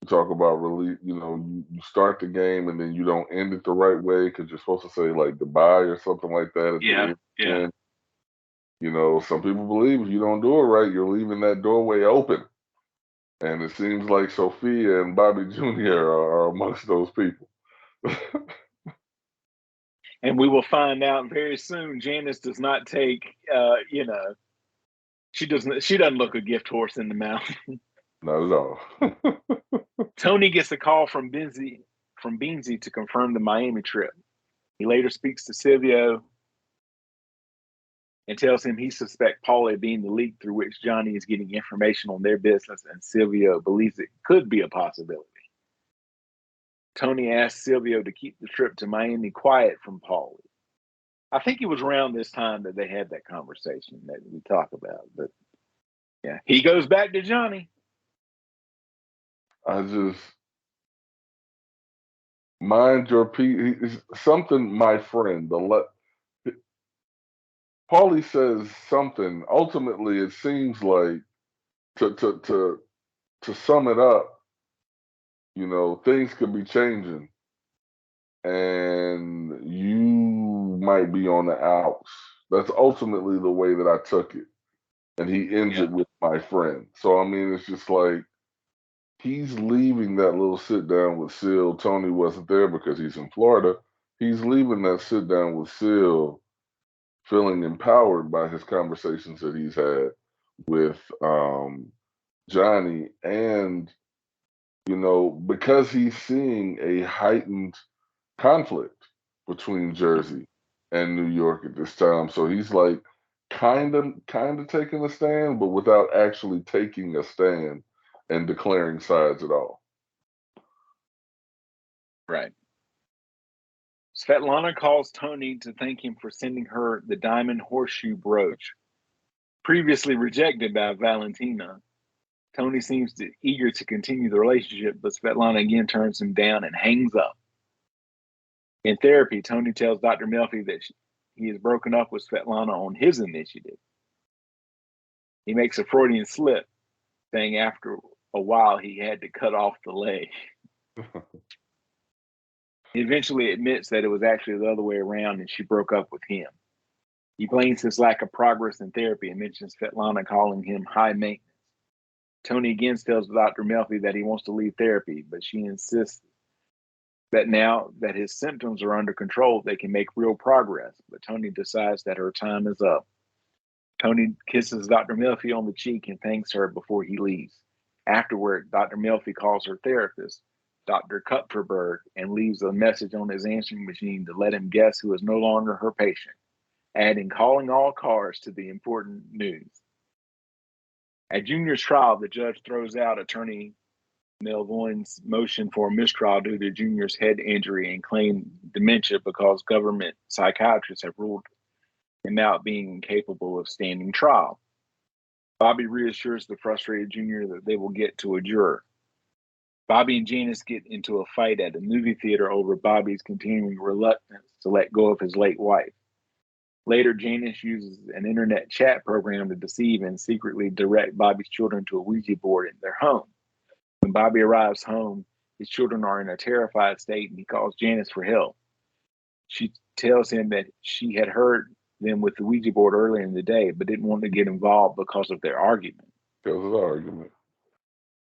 you talk about really, you start the game and then you don't end it the right way because you're supposed to say like goodbye or something like that at Yeah, the yeah. end. Some people believe if you don't do it right, you're leaving that doorway open. And it seems like Sophia and Bobby Jr. are amongst those people. And we will find out very soon. Janice does not take, she doesn't look a gift horse in the mouth. Not at all. Tony gets a call from Beansy to confirm the Miami trip. He later speaks to Silvio and tells him he suspects Paulie being the leak through which Johnny is getting information on their business, and Silvio believes it could be a possibility. Tony asks Silvio to keep the trip to Miami quiet from Paulie. I think it was around this time that they had that conversation that we talk about. But yeah, he goes back to Johnny. I just mind your something, my friend. Paulie says something. Ultimately, it seems like to sum it up, things could be changing, and you might be on the outs. That's ultimately the way that I took it. And he ends Yeah. it with my friend. So I mean, it's just like he's leaving that little sit down with Seal. Tony wasn't there because he's in Florida. He's leaving that sit down with Seal feeling empowered by his conversations that he's had with Johnny, and because he's seeing a heightened conflict between Jersey and New York at this time. So he's like kind of taking a stand, but without actually taking a stand and declaring sides at all. Right. Svetlana calls Tony to thank him for sending her the diamond horseshoe brooch, previously rejected by Valentina. Tony seems eager to continue the relationship, but Svetlana again turns him down and hangs up. In therapy, Tony tells Dr. Melfi that he has broken up with Svetlana on his initiative. He makes a Freudian slip, saying after a while he had to cut off the leg. He eventually admits that it was actually the other way around and she broke up with him. He blames his lack of progress in therapy and mentions Svetlana calling him high maintenance. Tony again tells Dr. Melfi that he wants to leave therapy, but she insists that now that his symptoms are under control, they can make real progress. But Tony decides that her time is up. Tony kisses Dr. Melfi on the cheek and thanks her before he leaves. Afterward, Dr. Melfi calls her therapist, Dr. Kupferberg, and leaves a message on his answering machine to let him guess who is no longer her patient, adding calling all cars to the important news. At Junior's trial, the judge throws out attorney Melvoin's motion for mistrial due to Junior's head injury and claimed dementia because government psychiatrists have ruled him out being incapable of standing trial. Bobby reassures the frustrated Junior that they will get to a juror. Bobby and Janice get into a fight at a movie theater over Bobby's continuing reluctance to let go of his late wife. Later, Janice uses an internet chat program to deceive and secretly direct Bobby's children to a Ouija board in their home. When Bobby arrives home, his children are in a terrified state and he calls Janice for help. She tells him that she had heard them with the Ouija board earlier in the day, but didn't want to get involved because of their argument. Because of the argument.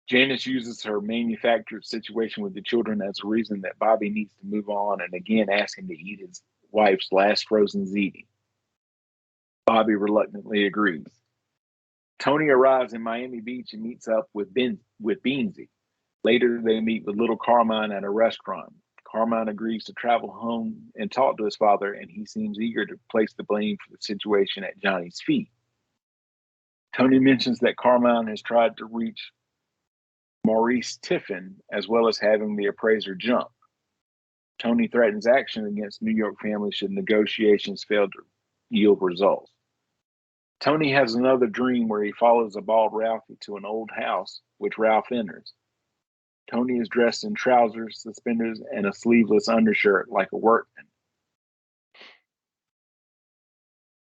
Janice uses her manufactured situation with the children as a reason that Bobby needs to move on and again asks him to eat his wife's last frozen ziti. Bobby reluctantly agrees. Tony arrives in Miami Beach and meets up with Beansy. Later, they meet with little Carmine at a restaurant. Carmine agrees to travel home and talk to his father, and he seems eager to place the blame for the situation at Johnny's feet. Tony mentions that Carmine has tried to reach Maurice Tiffin, as well as having the appraiser jump. Tony threatens action against New York families should negotiations fail to yield results. Tony has another dream where he follows a bald Ralphie to an old house, which Ralph enters. Tony is dressed in trousers, suspenders, and a sleeveless undershirt like a workman.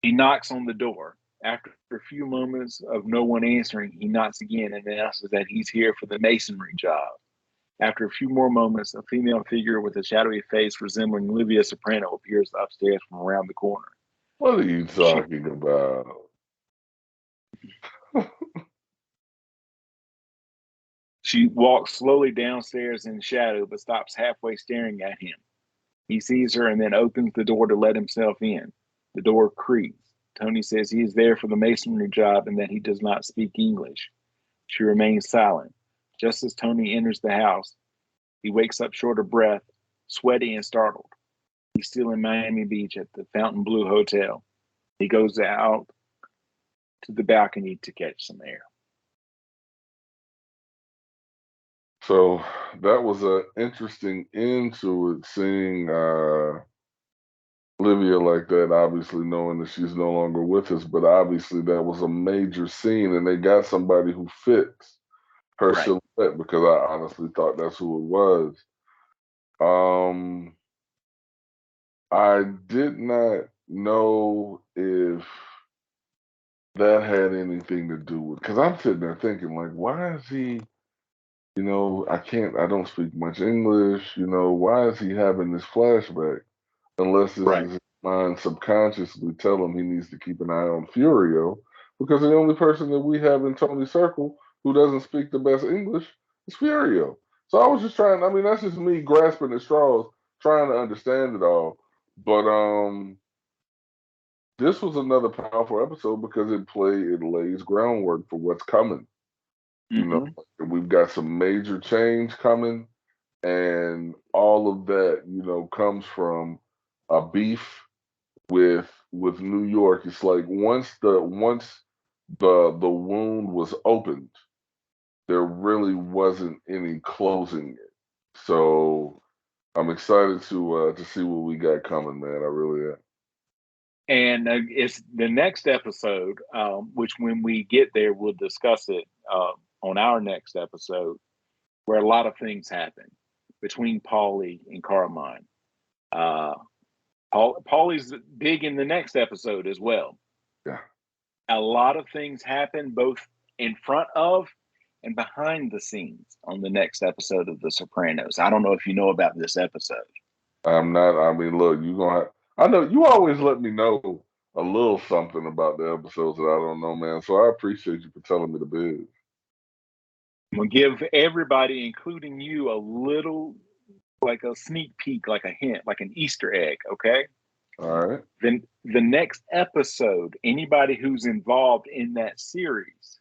He knocks on the door. After a few moments of no one answering, he knocks again and announces that he's here for the masonry job. After a few more moments, a female figure with a shadowy face resembling Livia Soprano appears upstairs from around the corner. What are you talking about? She walks slowly downstairs in shadow, but stops halfway staring at him. He sees her and then opens the door to let himself in. The door creaks. Tony says he is there for the masonry job and that he does not speak English. She remains silent. Just as Tony enters the house, he wakes up short of breath, sweaty and startled. He's still in Miami Beach at the Fontainebleau Hotel. He goes out to the balcony to catch some air. So that was an interesting end to it, seeing Livia like that, obviously knowing that she's no longer with us, but obviously that was a major scene, and they got somebody who fits her Right. silhouette because I honestly thought that's who it was. I did not know if that had anything to do with, because I'm sitting there thinking, like, why is he, I don't speak much English, why is he having this flashback? Unless this Right. is his mind subconsciously tell him he needs to keep an eye on Furio, because the only person that we have in Tony's circle who doesn't speak the best English is Furio. So I was just trying, I mean, that's just me grasping at straws, trying to understand it all. But this was another powerful episode because it lays groundwork for what's coming. Mm-hmm. We've got some major change coming, and all of that, comes from a beef with New York. It's like once the wound was opened, there really wasn't any closing it. So I'm excited to see what we got coming, man. I really am. And it's the next episode, which when we get there, we'll discuss it on our next episode, where a lot of things happen between Paulie and Carmine. Paulie's big in the next episode as well. Yeah. A lot of things happen both in front of and behind the scenes on the next episode of The Sopranos. I don't know if you know about this episode. I'm not. I mean, look, you gonna. I know you always let me know a little something about the episodes that I don't know, man. So I appreciate you for telling me the biz. I'm going to give everybody, including you, a little, like a sneak peek, like a hint, like an Easter egg, okay? All right. Then the next episode, anybody who's involved in that series,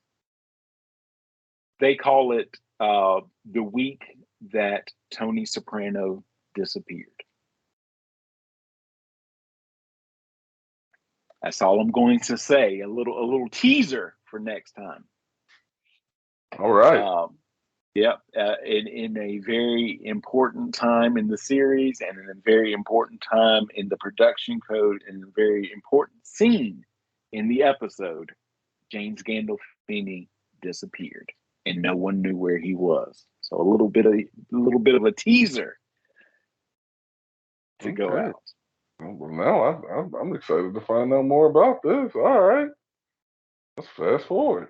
they call it the week that Tony Soprano disappeared. That's all I'm going to say. A little teaser for next time. All right. Yep, in a very important time in the series, and in a very important time in the production code, and a very important scene in the episode, James Gandolfini disappeared, and no one knew where he was. So a little bit of a teaser to go Okay. out. Well, now I'm excited to find out more about this. All right. Let's fast forward.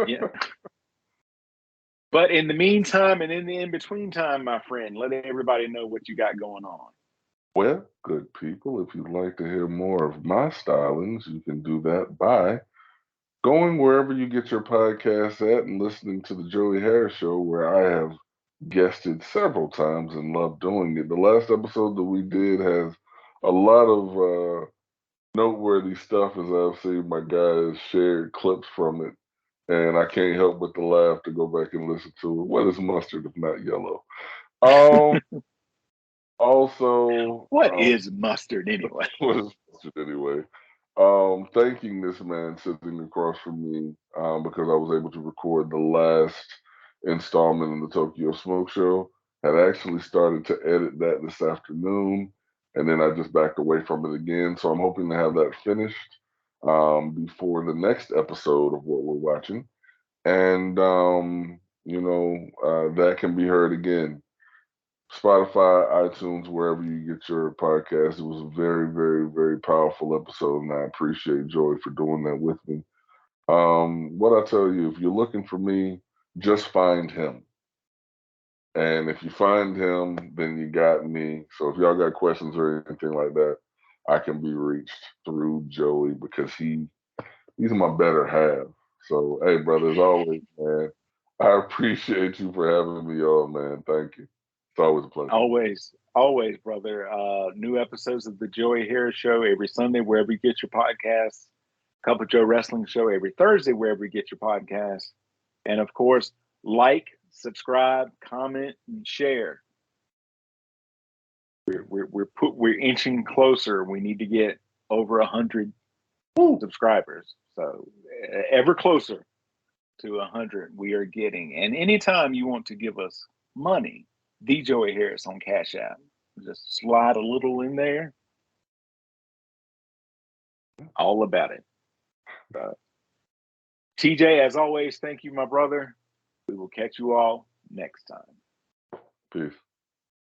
Yeah. But in the meantime and in the in between time, my friend, let everybody know what you got going on. Well, good people, if you'd like to hear more of my stylings, you can do that by going wherever you get your podcasts at and listening to the Joey Harris Show, where I have guested several times and love doing it. The last episode that we did has a lot of noteworthy stuff, as I've seen my guys shared clips from it, and I can't help but to laugh to go back and listen to it. What is mustard if not yellow? Um, also, What is mustard anyway? what is mustard anyway? Thanking this man sitting across from me because I was able to record the last installment in the Tokyo Smoke Show. Had actually started to edit that this afternoon, and then I just backed away from it again. So I'm hoping to have that finished before the next episode of what we're watching, and that can be heard again. Spotify, iTunes, wherever you get your podcast. It was a very, very, very powerful episode, and I appreciate Joey for doing that with me. What I tell you, if you're looking for me, just find him. And if you find him, then you got me. So if y'all got questions or anything like that, I can be reached through Joey because he's my better half. So hey, brother, as always, man, I appreciate you for having me on, man. Thank you. It's always a pleasure. Always, brother. New episodes of the Joey Harris Show every Sunday, wherever you get your podcasts. Couple Joe Wrestling Show every Thursday, wherever you get your podcasts. And of course, like, subscribe, comment, and share. We're inching closer. We need to get over 100 subscribers. So ever closer to 100 we are getting. And anytime you want to give us money, D Joey Harris on Cash App, just slide a little in there. All about it. TJ, as always, thank you, my brother. We will catch you all next time. Peace.